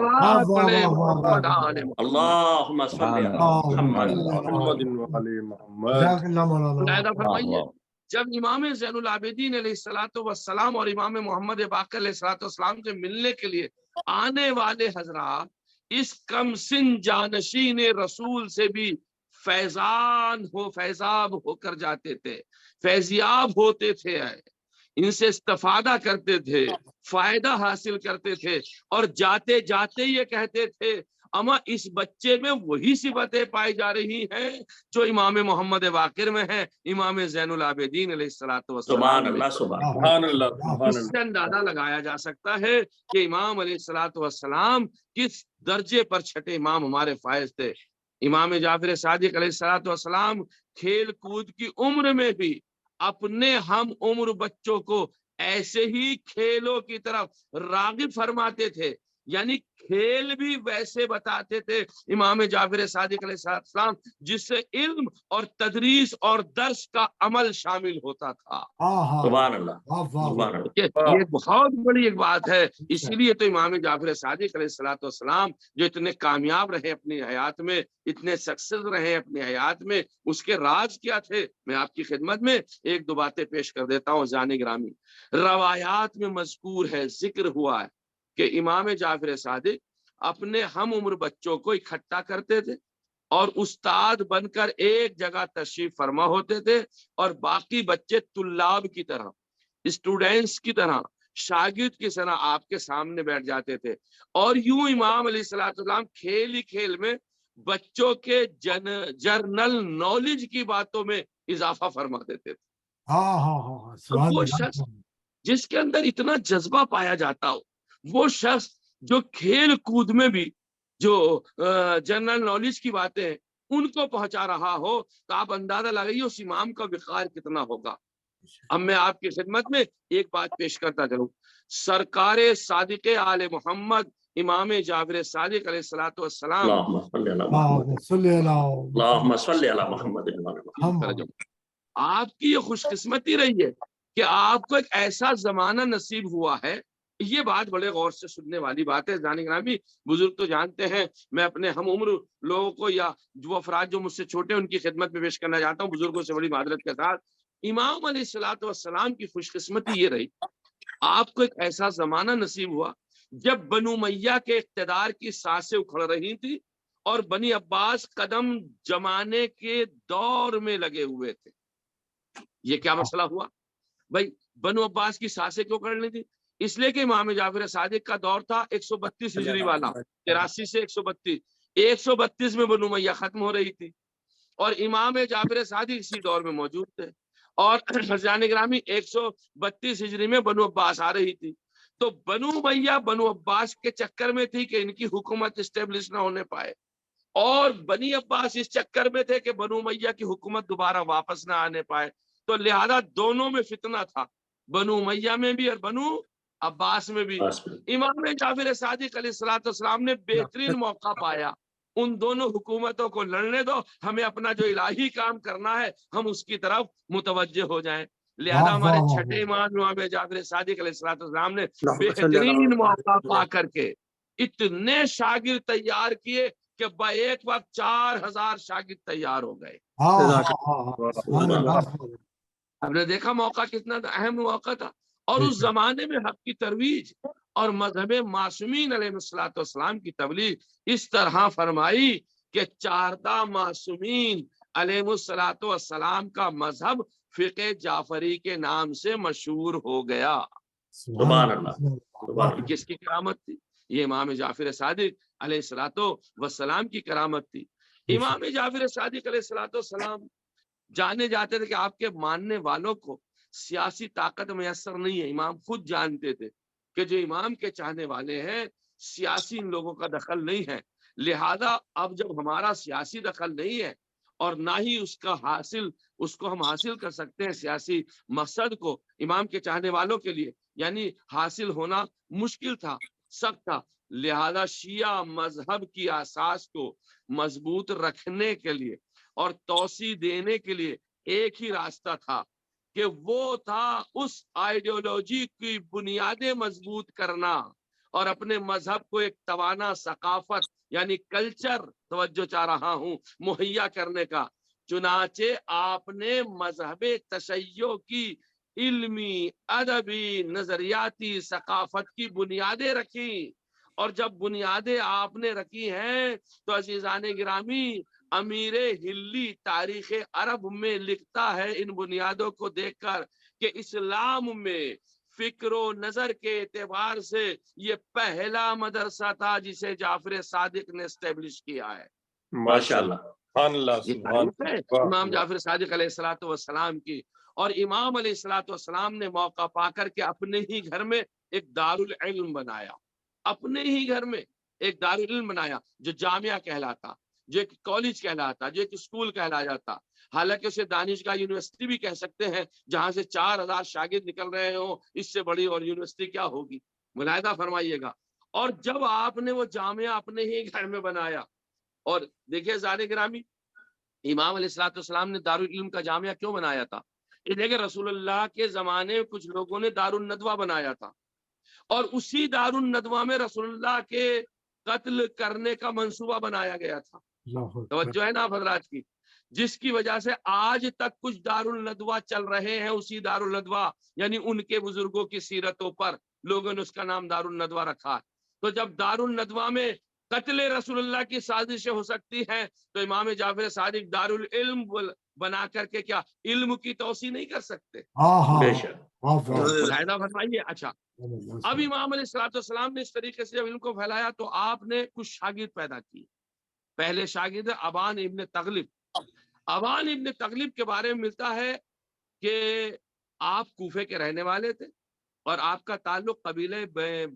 اللہم صلی علی محمد محمد وعلی محمد۔ جزاک اللہ مولانا۔ ملاحظہ فرمائیے، جب امام زین العابدین علیہ الصلوۃ والسلام اور امام محمد باقر علیہ الصلوۃ والسلام سے ملنے کے لیے آنے والے حضرات اس کم سن جانشین رسول سے بھی فیضاب ہو کر جاتے تھے، فیضیاب ہوتے تھے، ان سے استفادہ کرتے تھے، فائدہ حاصل کرتے تھے، اور جاتے جاتے یہ کہتے تھے اما اس بچے میں وہی صفتیں پائی جا رہی ہیں جو امام محمد باقر میں ہیں، امام زین العابدین علیہ الصلوۃ والسلام سبحان اللہ، سبحان سبحان اللہ، سبحان اس سے اندازہ لگایا جا سکتا ہے کہ امام علیہ الصلوۃ والسلام کس درجے پر چھٹے امام ہمارے فائز تھے۔ امام جعفر صادق علیہ الصلوۃ والسلام کھیل کود کی عمر میں بھی اپنے ہم عمر بچوں کو ایسے ہی کھیلوں کی طرف راغب فرماتے تھے، یعنی کھیل بھی ویسے بتاتے تھے امام جعفر صادق علیہ السلام جس سے علم اور تدریس اور درس کا عمل شامل ہوتا تھا۔ سبحان اللہ، سبحان اللہ۔ یہ بہت بڑی ایک بات ہے، اسی لیے تو امام جعفر صادق علیہ الصلوۃ والسلام جو اتنے کامیاب رہے اپنی حیات میں، اتنے سکسیس رہے اپنی حیات میں، اس کے راز کیا تھے؟ میں آپ کی خدمت میں ایک دو باتیں پیش کر دیتا ہوں ذہن گرامی۔ روایات میں مذکور ہے، ذکر ہوا ہے کہ امام جعفر صادق اپنے ہم عمر بچوں کو اکٹھا کرتے تھے اور استاد بن کر ایک جگہ تشریف فرما ہوتے تھے، اور باقی بچے طلاب کی طرح، اسٹوڈینٹس کی طرح، شاگرد کی طرح آپ کے سامنے بیٹھ جاتے تھے، اور یوں امام علیہ السلام کھیل ہی کھیل میں بچوں کے جرنل نالج کی باتوں میں اضافہ فرما دیتے تھے۔ وہ شخص جس کے اندر اتنا جذبہ پایا جاتا ہو، وہ شخص جو کھیل کود میں بھی جو جنرل نالج کی باتیں ہیں ان کو پہنچا رہا ہو، تو آپ اندازہ لگائیے اس امام کا وقار کتنا ہوگا۔ اب میں آپ کی خدمت میں ایک بات پیش کرتا چلوں، سرکار صادق آل محمد امام جعفر صادق علیہ الصلوۃ والسلام، اللہم صلی علی محمد۔ آپ کی یہ خوش قسمتی رہی ہے کہ آپ کو ایک ایسا زمانہ نصیب ہوا ہے. یہ بات بڑے غور سے سننے والی بات ہے. زانی گرامی بزرگ تو جانتے ہیں، میں اپنے ہم عمر لوگوں کو یا جو افراد جو مجھ سے چھوٹے ان کی خدمت میں پیش کرنا چاہتا ہوں بزرگوں سے بڑی معذرت کے ساتھ. امام علیہ الصلوۃ والسلام کی خوش قسمتی یہ رہی، آپ کو ایک ایسا زمانہ نصیب ہوا جب بنو امیہ کے اقتدار کی سانسیں اکھڑ رہی تھی اور بنی عباس قدم جمانے کے دور میں لگے ہوئے تھے. یہ کیا مسئلہ ہوا بھائی؟ بنو عباس کی سانسیں کیوں اکھڑ رہی تھی؟ اس لیے کہ امام جعفر صادق کا دور تھا 132 ہجری والا، 83 سے 132. 132 میں بنو امیہ ختم ہو رہی تھی اور امام جعفر صادق اسی دور میں موجود تھے، اور حضران گرامی 132 ہجری میں بنو عباس آ رہی تھی. تو بنو امیہ بنو عباس کے چکر میں تھی کہ ان کی حکومت اسٹیبلش نہ ہونے پائے، اور بنی عباس اس چکر میں تھے کہ بنو امیہ کی حکومت دوبارہ واپس نہ آنے پائے. تو لہذا دونوں میں فتنہ تھا، بنو امیہ میں بھی اور بنو عباس میں بھی. امام جعفر صادق علیہ الصلوۃ والسلام نے بہترین موقع پایا، ان دونوں حکومتوں کو لڑنے دو، ہمیں اپنا جو الہی کام کرنا ہے ہم اس کی طرف متوجہ ہو جائیں. لہذا ہمارے چھٹے امام امام جعفر صادق علیہ الصلوۃ والسلام نے بہترین موقع پا کر کے اتنے شاگرد تیار کیے کہ ایک وقت 4000 شاگرد تیار ہو گئے. ہم نے دیکھا موقع کتنا اہم موقع تھا، اور اس زمانے میں حق کی ترویج اور مذہب معصومین علیہ الصلوۃ والسلام کی تبلیغ اس طرح فرمائی کہ چاردہ معصومین علیہ الصلوۃ والسلام کا مذہب فقہ جعفری کے نام سے مشہور ہو گیا. سبحان اللہ. کس کی کرامت تھی؟ یہ امام جعفر صادق علیہ الصلوۃ والسلام کی کرامت تھی. امام جعفر صادق علیہ الصلوۃ والسلام جانے جاتے تھے کہ آپ کے ماننے والوں کو سیاسی طاقت میسر نہیں ہے. امام خود جانتے تھے کہ جو امام کے چاہنے والے ہیں سیاسی ان لوگوں کا دخل نہیں ہے، لہذا اب جب ہمارا سیاسی دخل نہیں ہے اور نہ ہی اس کو ہم حاصل کر سکتے ہیں سیاسی مقصد کو امام کے چاہنے والوں کے لیے، یعنی حاصل ہونا مشکل تھا، سخت تھا، لہذا شیعہ مذہب کی اساس کو مضبوط رکھنے کے لیے اور توسیع دینے کے لیے ایک ہی راستہ تھا کہ وہ تھا اس آئیڈیولوجی کی بنیادیں مضبوط کرنا اور اپنے مذہب کو ایک توانا ثقافت یعنی کلچر، توجہ چاہ رہا ہوں، مہیا کرنے کا. چنانچہ آپ نے مذہب تشیع کی علمی، ادبی، نظریاتی، ثقافت کی بنیادیں رکھی، اور جب بنیادیں آپ نے رکھی ہیں تو عزیزان گرامی امیر ہلی تاریخ عرب میں لکھتا ہے ان بنیادوں کو دیکھ کر کہ اسلام میں فکر و نظر کے اعتبار سے یہ پہلا مدرسہ تھا جسے جعفر صادق نے اسٹیبلش کیا ہے. ماشاءاللہ. سبحان اللہ، یہ سبحان تعریف ہے اللہ. امام جعفر صادق علیہ الصلوۃ والسلام کی. اور امام علیہ الصلوۃ والسلام نے موقع پا کر کے اپنے ہی گھر میں ایک دارالعلم بنایا، اپنے ہی گھر میں ایک دارالعلم بنایا جو جامعہ کہلاتا، جو ایک کالج کہلاتا، جو ایک اسکول کہلا جاتا. حالانکہ اسے دانشگاہ یونیورسٹی بھی کہہ سکتے ہیں، جہاں سے 4000 شاگرد نکل رہے ہوں، اس سے بڑی اور یونیورسٹی کیا ہوگی؟ ملاحظہ فرمائیے گا. اور جب آپ نے وہ جامعہ اپنے ہی گھر میں بنایا، اور دیکھیے زارے گرامی امام علیہ الصلوۃ والسلام نے دارالعلم کا جامعہ کیوں بنایا تھا؟ یہ دیکھیں رسول اللہ کے زمانے میں کچھ لوگوں نے دارالندوہ بنایا تھا، اور اسی دارالندوہ میں رسول اللہ کے قتل کرنے کا منصوبہ بنایا گیا تھا. توجہ ہے نا حضرات کی؟ جس کی وجہ سے آج تک کچھ دارالندوہ چل رہے ہیں اسی دارالندوہ یعنی ان کے بزرگوں کی سیرتوں پر لوگوں نے اس کا نام دارالندوہ رکھا. تو جب دارالندوہ میں قتل رسول اللہ کی سازشیں ہو سکتی ہیں تو امام جعفر صادق دارالعلم بنا کر کے کیا علم کی توسیع نہیں کر سکتے؟ بے شک. ملاحظہ فرمائیے. اچھا، اب امام علیہ الصلوۃ والسلام نے اس طریقے سے جب علم کو پھیلایا تو آپ نے کچھ شاگرد پیدا کیے. پہلے شاگرد ابان ابن تغلب. ابان ابن تغلب کے بارے میں ملتا ہے کہ آپ کوفے کے رہنے والے تھے اور آپ کا تعلق قبیلہ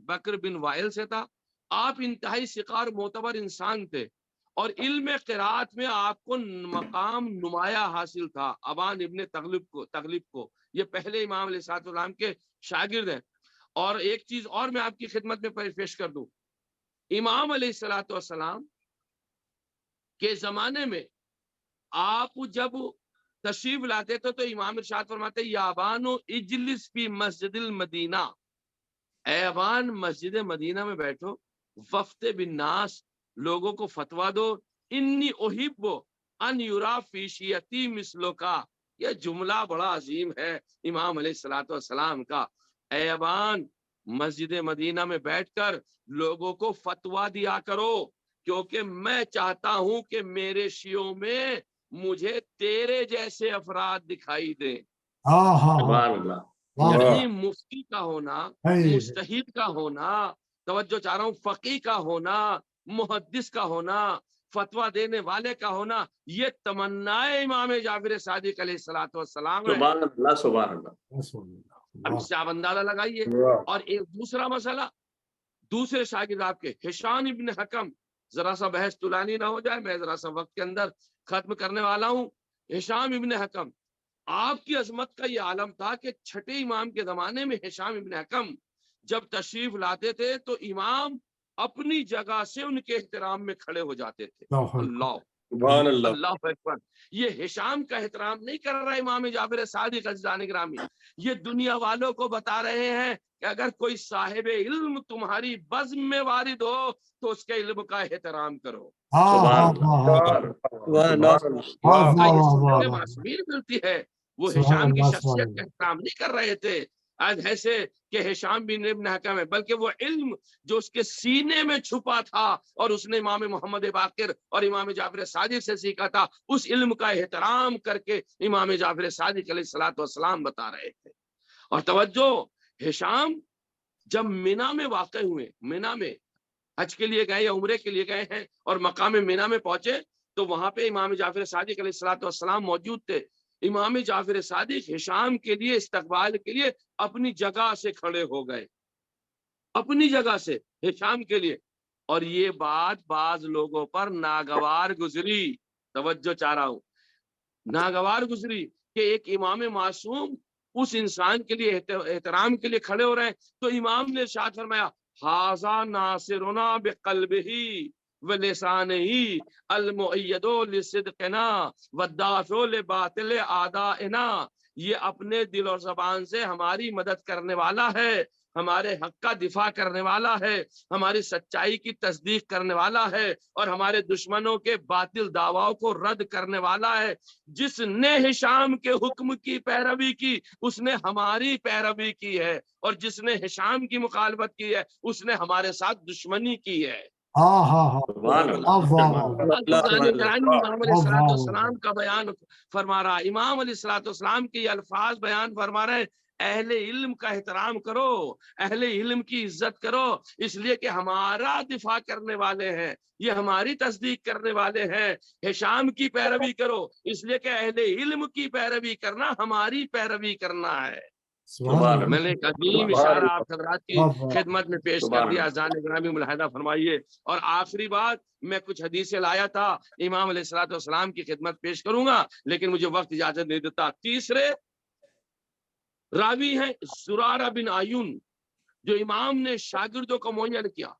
بکر بن وائل سے تھا. آپ انتہائی ثقہ اور معتبر انسان تھے اور علم قرات میں آپ کو مقام نمایاں حاصل تھا. ابان ابن تغلب کو یہ پہلے امام علیہ الصلوۃ والسلام کے شاگرد ہیں. اور ایک چیز اور میں آپ کی خدمت میں پیش کر دوں، امام علیہ الصلوۃ والسلام کے زمانے میں آپ جب تشریف لاتے تھے تو امام ارشاد فرماتے یابانو اجلس فی مسجد المدینہ، اے ابان مسجد مدینہ میں بیٹھو، وفد بالناس، لوگوں کو فتوا دو، انی احب ان یرا فی شیعتی مثلو کا. یہ جملہ بڑا عظیم ہے امام علیہ الصلوۃ والسلام کا. اے ابان مسجد مدینہ میں بیٹھ کر لوگوں کو فتوا دیا کرو، کیونکہ میں چاہتا ہوں کہ میرے شیعوں میں مجھے تیرے جیسے افراد دکھائی دیں. ہاں ہاں ہاں سبحان اللہ. واہ یعنی مفتی کا ہونا، ہے مجتہد کا ہونا، توجہ چاہ رہا ہوں، فقیہ کا ہونا، محدث کا ہونا، فتویٰ دینے والے کا ہونا، یہ تمنا امام جعفر صادق علیہ الصلوۃ والسلام ہے. سبحان اللہ. سبحان اللہ. رسول اللہ اب واہ اس سے آپ اندازہ لگائیے. اور ایک دوسرا مسئلہ، دوسرے شاگرد آپ کے ہشام ابن حکم، ذرا سا بحث طولانی نہ ہو جائے، میں ذرا سا وقت کے اندر ختم کرنے والا ہوں. ہشام ابن حکم، آپ کی عظمت کا یہ عالم تھا کہ چھٹے امام کے زمانے میں ہشام ابن حکم جب تشریف لاتے تھے تو امام اپنی جگہ سے ان کے احترام میں کھڑے ہو جاتے تھے. اللہ سبحان اللہ. اللہ اکبر. یہ ہشام کا احترام نہیں کر رہا امام جعفر صادق عزیزان گرامی، یہ دنیا والوں کو بتا رہے ہیں کہ اگر کوئی صاحب علم تمہاری بزم میں وارد ہو تو اس کے علم کا احترام کرو. ہاں سبحان ہاں اللہ. ہاں ہاں سبحان اللہ. واہ کا واہ یہ واہ سننے واہ میں واہ معصومیت ملتی ہے. وہ سبحان ہشام کی اللہ سبحان شخصیت کا اللہ احترام نہیں کر رہے تھے آج ایسے کہ ہشام بن ابن حکم ہے، بلکہ وہ علم جو اس کے سینے میں چھپا تھا اور اس نے امام محمد باقر اور امام جعفر صادق سے سیکھا تھا، اس علم کا احترام کر کے امام جعفر صادق علیہ الصلوۃ والسلام بتا رہے تھے. اور توجہ، ہشام جب مینا میں واقع ہوئے، مینا میں حج کے لیے گئے یا عمرے کے لیے گئے ہیں اور مقام مینا میں پہنچے تو وہاں پہ امام جعفر صادق علیہ الصلوۃ والسلام موجود تھے. امام جعفر صادق ہشام کے لیے استقبال کے لیے اپنی جگہ سے کھڑے ہو گئے، اپنی جگہ سے ہشام کے لیے. اور یہ بات بعض لوگوں پر ناگوار گزری، توجہ چاہ رہا ہوں، ناگوار گزری کہ ایک امام معصوم اس انسان کے لیے احترام کے لیے کھڑے ہو رہے ہیں. تو امام نے ارشاد فرمایا ھذا ناصرنا بقلبہ ولسانہ المؤید لصدقنا والدافع لباطل اعدائنا. یہ اپنے دل اور زبان سے ہماری مدد کرنے والا ہے، ہمارے حق کا دفاع کرنے والا ہے، ہماری سچائی کی تصدیق کرنے والا ہے اور ہمارے دشمنوں کے باطل دعواؤں کو رد کرنے والا ہے. جس نے ہشام کے حکم کی پیروی کی اس نے ہماری پیروی کی ہے، اور جس نے ہشام کی مخالفت کی ہے اس نے ہمارے ساتھ دشمنی کی ہے. ہاں ہاں ہاں سبحان اللہ. واہ واہ واہ عزیزان گرامی، امام علیہ واہ واہ الصلوۃ واہ والسلام کا بیان فرما رہا، امام علیہ الصلوۃ والسلام کے یہ الفاظ بیان فرما رہے ہیں، اہل علم کا احترام کرو، اہل علم کی عزت کرو، اس لیے کہ ہمارا دفاع کرنے والے ہیں، یہ ہماری تصدیق کرنے والے ہیں. ہشام کی پیروی کرو اس لیے کہ اہل علم کی پیروی کرنا ہماری پیروی کرنا ہے. سبحان سبحان اللہ میں نے ایک عظیم اشارہ آپ حضرات کی واہ واہ خدمت میں پیش کر سبحان دیا، اللہ. اذان گرامی ملاحظہ فرمائیے. اور آخری بات، میں کچھ حدیثیں لایا تھا امام علیہ الصلوۃ والسلام کی خدمت پیش کروں گا لیکن مجھے وقت اجازت نہیں دیتا. تیسرے راوی ہیں زرارہ بن عیون، جو امام نے شاگردوں کو معین کیا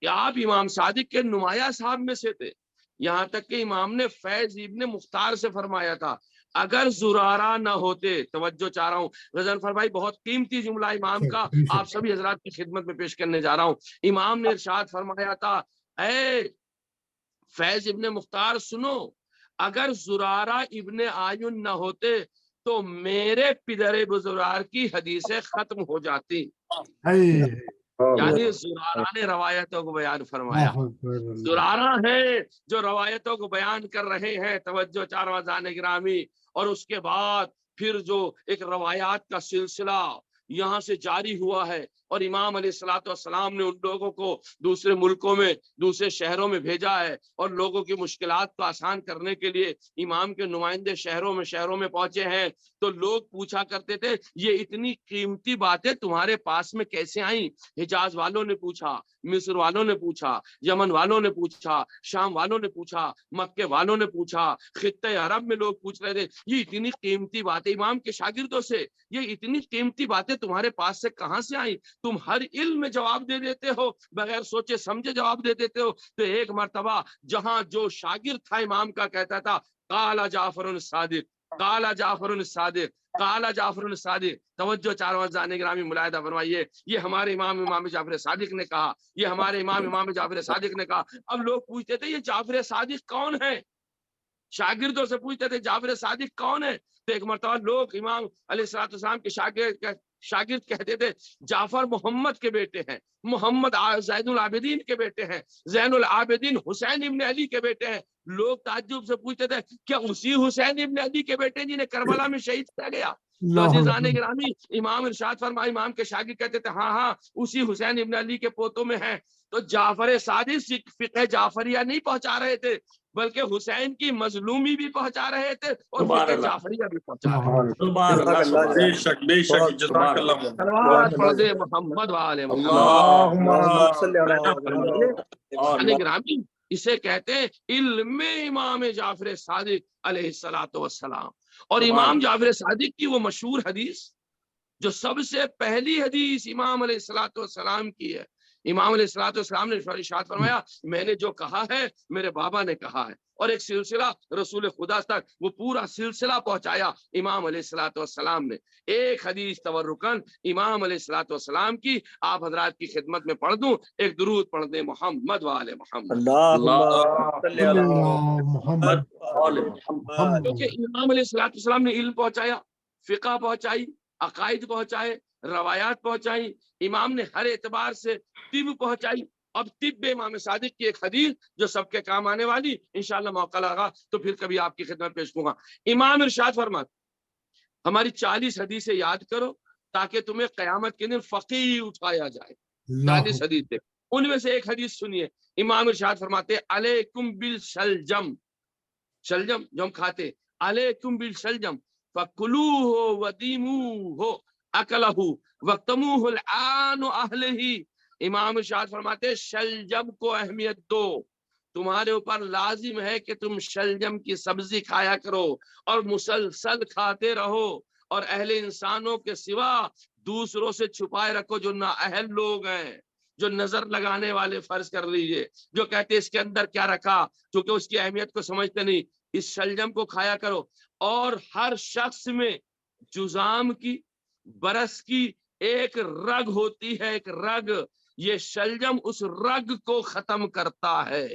کہ آپ امام صادق کے نمایاں صاحب میں سے تھے. یہاں تک کہ امام نے فیض ابن مختار سے فرمایا تھا اگر زرارہ نہ ہوتے، توجہ چاہ رہا ہوں رضوان فرمائی، بہت قیمتی جملہ امام کا آپ سبھی حضرات کی خدمت میں پیش کرنے جا رہا ہوں. امام نے ارشاد فرمایا تھا اے فیض ابن مختار سنو، اگر زرارہ ابن عیون نہ ہوتے تو میرے پدر بزرگوار کی حدیثیں ختم ہو جاتی. یعنی زرارہ نے روایتوں کو بیان فرمایا، زرارہ ہے جو روایتوں کو بیان کر رہے ہیں، توجہ چارواں گرامی. اور اس کے بعد پھر جو ایک روایات کا سلسلہ یہاں سے جاری ہوا ہے، اور امام علیہ الصلوۃ والسلام نے ان لوگوں کو دوسرے ملکوں میں، دوسرے شہروں میں بھیجا ہے، اور لوگوں کی مشکلات کو آسان کرنے کے لیے امام کے نمائندے شہروں میں پہنچے ہیں. تو لوگ پوچھا کرتے تھے یہ اتنی قیمتی باتیں تمہارے پاس میں کیسے آئیں؟ حجاز والوں نے پوچھا، مصر والوں نے پوچھا، یمن والوں نے پوچھا، شام والوں نے پوچھا، مکے والوں نے پوچھا، خطہ عرب میں لوگ پوچھ رہے تھے یہ اتنی قیمتی باتیں امام کے شاگردوں سے، یہ اتنی قیمتی باتیں تمہارے پاس سے کہاں سے آئیں؟ تم ہر علم میں جواب دے دیتے ہو، بغیر سوچے سمجھے جواب دے دیتے ہو. تو ایک مرتبہ جہاں جو شاگرد تھا امام کا کہتا تھا قال جعفر الصادق، قال جعفر الصادق، قال جعفر الصادق. توجہ چاروں زانے گرامی ملاحظہ فرمائیے، یہ ہمارے امام جعفر صادق نے کہا، یہ ہمارے امام جعفر صادق نے کہا. اب لوگ پوچھتے تھے یہ جعفر صادق کون ہے؟ شاگردوں سے پوچھتے تھے جعفر صادق کون ہے؟ تو ایک مرتبہ لوگ امام علیہ السلام کے شاگرد کہتے تھے جعفر محمد کے بیٹے ہیں، محمد زین العابدین کے بیٹے ہیں، زین العابدین حسین ابن علی کے بیٹے ہیں. لوگ تعجب سے پوچھتے تھے کیا اسی حسین ابن علی کے بیٹے جنہیں کربلا میں شہید کیا گیا؟ تو عزیزان گرامی امام ارشاد فرمائے، امام کے شاگرد کہتے تھے ہاں ہاں اسی حسین ابن علی کے پوتوں میں ہیں. تو جعفر صادق فقہ جعفریہ نہیں پہنچا رہے تھے، بلکہ حسین کی مظلومی بھی پہنچا رہے تھے اور فقہ جعفریہ بھی پہنچا رہے تھے. سبحان اللہ، بے شک بے شک، جزاک اللہ. صلوات پڑھ دے محمد وآل محمد. اللہم صلی علی گرامی اسے کہتے ہیں علم امام جعفر صادق علیہ الصلوۃ والسلام. اور امام جعفر صادق کی وہ مشہور حدیث جو سب سے پہلی حدیث امام علیہ الصلوۃ والسلام کی ہے. امام علیہ الصلوۃ والسلام نے ارشاد فرمایا میں نے جو کہا ہے میرے بابا نے کہا ہے، اور ایک سلسلہ رسول خدا تک وہ پورا سلسلہ پہنچایا امام علیہ الصلوۃ والسلام نے. ایک حدیث تورکن امام علیہ الصلوۃ والسلام کی آپ حضرات کی خدمت میں پڑھ دوں، ایک درود پڑھ دیں محمد وآل محمد. محمد کیونکہ امام علیہ الصلوۃ والسلام نے علم پہنچایا، فقہ پہنچائی، عقائد پہنچائے، روایات پہنچائی، امام نے ہر اعتبار سے طب پہنچائی. اب طب امام صادق کی ایک حدیث جو سب کے کام آنے والی، انشاءاللہ موقع لگا تو پھر کبھی آپ کی خدمت پیش کروں گا. امام ارشاد فرماتے ہماری 40 حدیثیں یاد کرو تاکہ تمہیں قیامت کے دن فقیہ اٹھایا جائے. 40 حدیثیں، ان میں سے ایک حدیث سنیے. امام ارشاد فرماتے علیکم بالشلجم، شلجم جو ہم کھاتے، علیکم بالشلجم فکلوہ ودیموہ اکلہ وقتموہ العان اہلہ. امام ارشاد فرماتے شلجم کو اہمیت دو، تمہارے اوپر لازم ہے کہ تم شلجم کی سبزی کھایا کرو اور مسلسل کھاتے رہو، اور اہل انسانوں کے سوا دوسروں سے چھپائے رکھو جو نااہل لوگ ہیں، جو نظر لگانے والے فرض کر لیجئے، جو کہتے اس کے اندر کیا رکھا، چونکہ اس کی اہمیت کو سمجھتے نہیں. اس شلجم کو کھایا کرو. اور ہر شخص میں جزام کی، برس کی ایک رگ ہوتی ہے، ایک رگ، یہ شلجم اس رگ کو ختم کرتا ہے.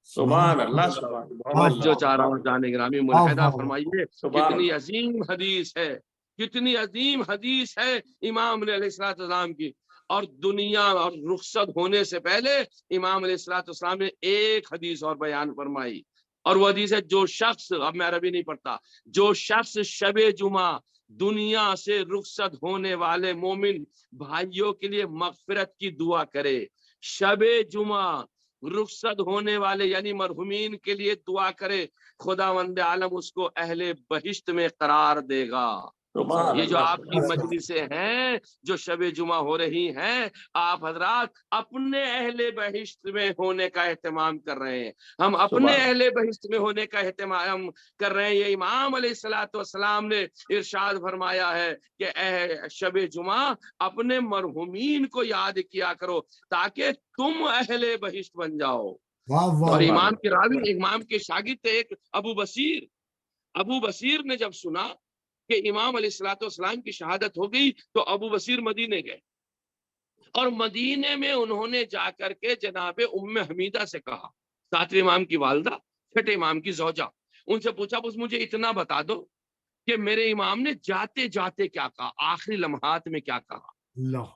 سبحان اللہ، سبحان اللہ. جو چاہ رہا ہوں جانے گرامی ملاحظہ فرمائیے کتنی عظیم حدیث ہے، کتنی عظیم حدیث ہے امام علیہ السلام کی. اور دنیا اور رخصت ہونے سے پہلے امام علیہ السلام نے ایک حدیث اور بیان فرمائی، اور وہ حدیث ہے جو شخص، اب میں عربی نہیں پڑھتا، جو شخص شب جمعہ دنیا سے رخصت ہونے والے مومن بھائیوں کے لیے مغفرت کی دعا کرے، شب جمعہ رخصت ہونے والے یعنی مرحومین کے لیے دعا کرے، خداوند عالم اس کو اہل بہشت میں قرار دے گا. یہ جو آپ کی مجلسیں ہیں جو شب جمعہ ہو رہی ہیں، آپ حضرات اپنے اہل بہشت میں ہونے کا اہتمام کر رہے ہیں، ہم اپنے اہل بہشت میں ہونے کا اہتمام کر رہے ہیں. یہ امام علیہ الصلوۃ والسلام نے ارشاد فرمایا ہے کہ شب جمعہ اپنے مرحومین کو یاد کیا کرو تاکہ تم اہل بہشت بن جاؤ. اور امام کے راوی، امام کے شاگرد تھے ایک ابو بصیر نے جب سنا کہ امام علیہ الصلوۃ والسلام کی شہادت ہو گئی تو ابو بصیر مدینے گئے، اور مدینے میں انہوں نے جا کر کے جناب ام حمیدہ سے کہا، 7ویں امام کی والدہ، 6ٹھے امام کی زوجہ، ان سے پوچھا بس مجھے اتنا بتا دو کہ میرے امام نے جاتے جاتے کیا کہا، آخری لمحات میں کیا کہا.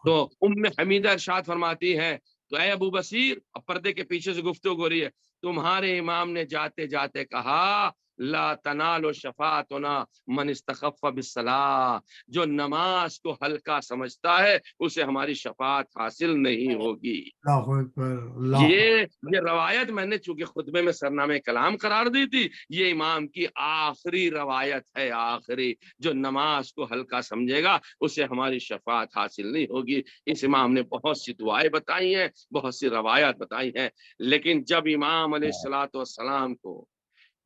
تو ام حمیدہ ارشاد فرماتی ہیں تو اے ابو بصیر، اب پردے کے پیچھے سے گفتگو ہو رہی ہے، تمہارے امام نے جاتے جاتے کہا لا تنال شفاعتنا من استخف بالصلاۃ، جو نماز کو ہلکا سمجھتا ہے اسے ہماری شفاعت حاصل نہیں ہوگی. یہ روایت میں نے چونکہ خطبے میں سرنامے کلام قرار دی تھی، یہ امام کی آخری روایت ہے، آخری. جو نماز کو ہلکا سمجھے گا اسے ہماری شفاعت حاصل نہیں ہوگی. اس امام نے بہت سی دعائیں بتائی ہیں، بہت سی روایات بتائی ہیں، لیکن جب امام علیہ الصلوۃ والسلام کو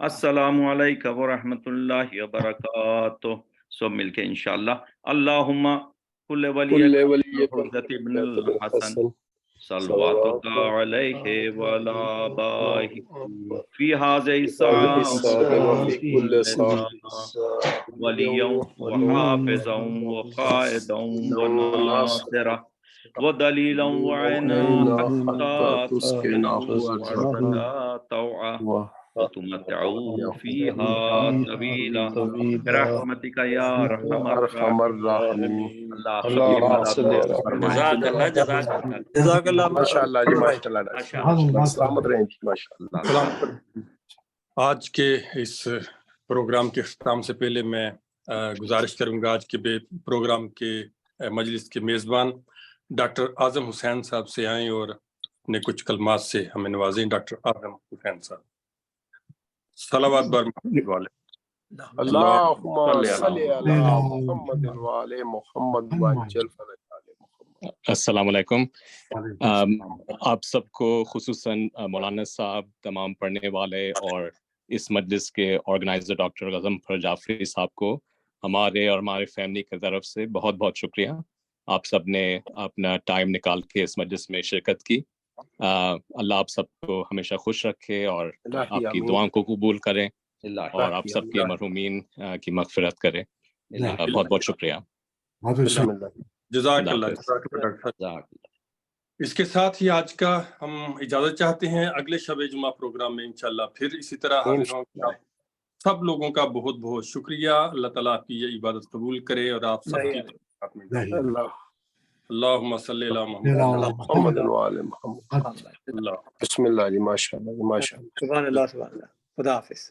السلام علیکم ورحمۃ اللہ وبرکاتہ. سب مل کے انشاءاللہ. اللہم کل ولی حضرت ابن الحسن صلواتک علیہ وعلی آبائہ فی هذه الساعة ولیا وحافظا وقائدا وناصرا ودلیلا وعنا حتى تسكنه أرضك طوعا وتمتعوا فيها طويلا برحمتك يا أرحم الراحمين. جزاک اللہ جزاک اللہ ماشاء اللہ جی ماشاء اللہ سلامت رہیں جی ماشاء اللہ. آج کے اس پروگرام کے اختتام سے پہلے میں گزارش کروں گا آج کے پروگرام کے مجلس کے میزبان ڈاکٹر اعظم حسین صاحب سے آئیں اور اپنے کچھ کلمات سے ہمیں نوازیں. ڈاکٹر اعظم حسین صاحب صلوات برمانے والے. اللہم صلی علی محمد وعلی محمد وعجل فرج علی محمد. السلام علیکم. آپ سب کو خصوصاً مولانا صاحب، تمام پڑھنے والے اور اس مجلس کے آرگنائزر ڈاکٹر غضنفر جعفری صاحب کو ہمارے اور ہمارے فیملی کی طرف سے بہت بہت شکریہ. آپ سب نے اپنا ٹائم نکال کے اس مجلس میں شرکت کی. اللہ آپ سب کو ہمیشہ خوش رکھے اور آپ کی دعاؤں کو قبول کریں اور آپ سب کے مرحومین کی مغفرت کرے. بہت بہت شکریہ. جزاک اللہ. اس کے ساتھ ہی آج کا ہم اجازت چاہتے ہیں. اگلے شب جمعہ پروگرام میں انشاءاللہ پھر اسی طرح حاضر ہوں گے. سب لوگوں کا بہت بہت شکریہ. اللہ تعالیٰ آپ کی یہ عبادت قبول کرے اور آپ سب کی اللہم صلی علی محمد وعلی محمد. بسم اللہ جی ماشاء اللہ. سبحان اللہ. خدا حافظ.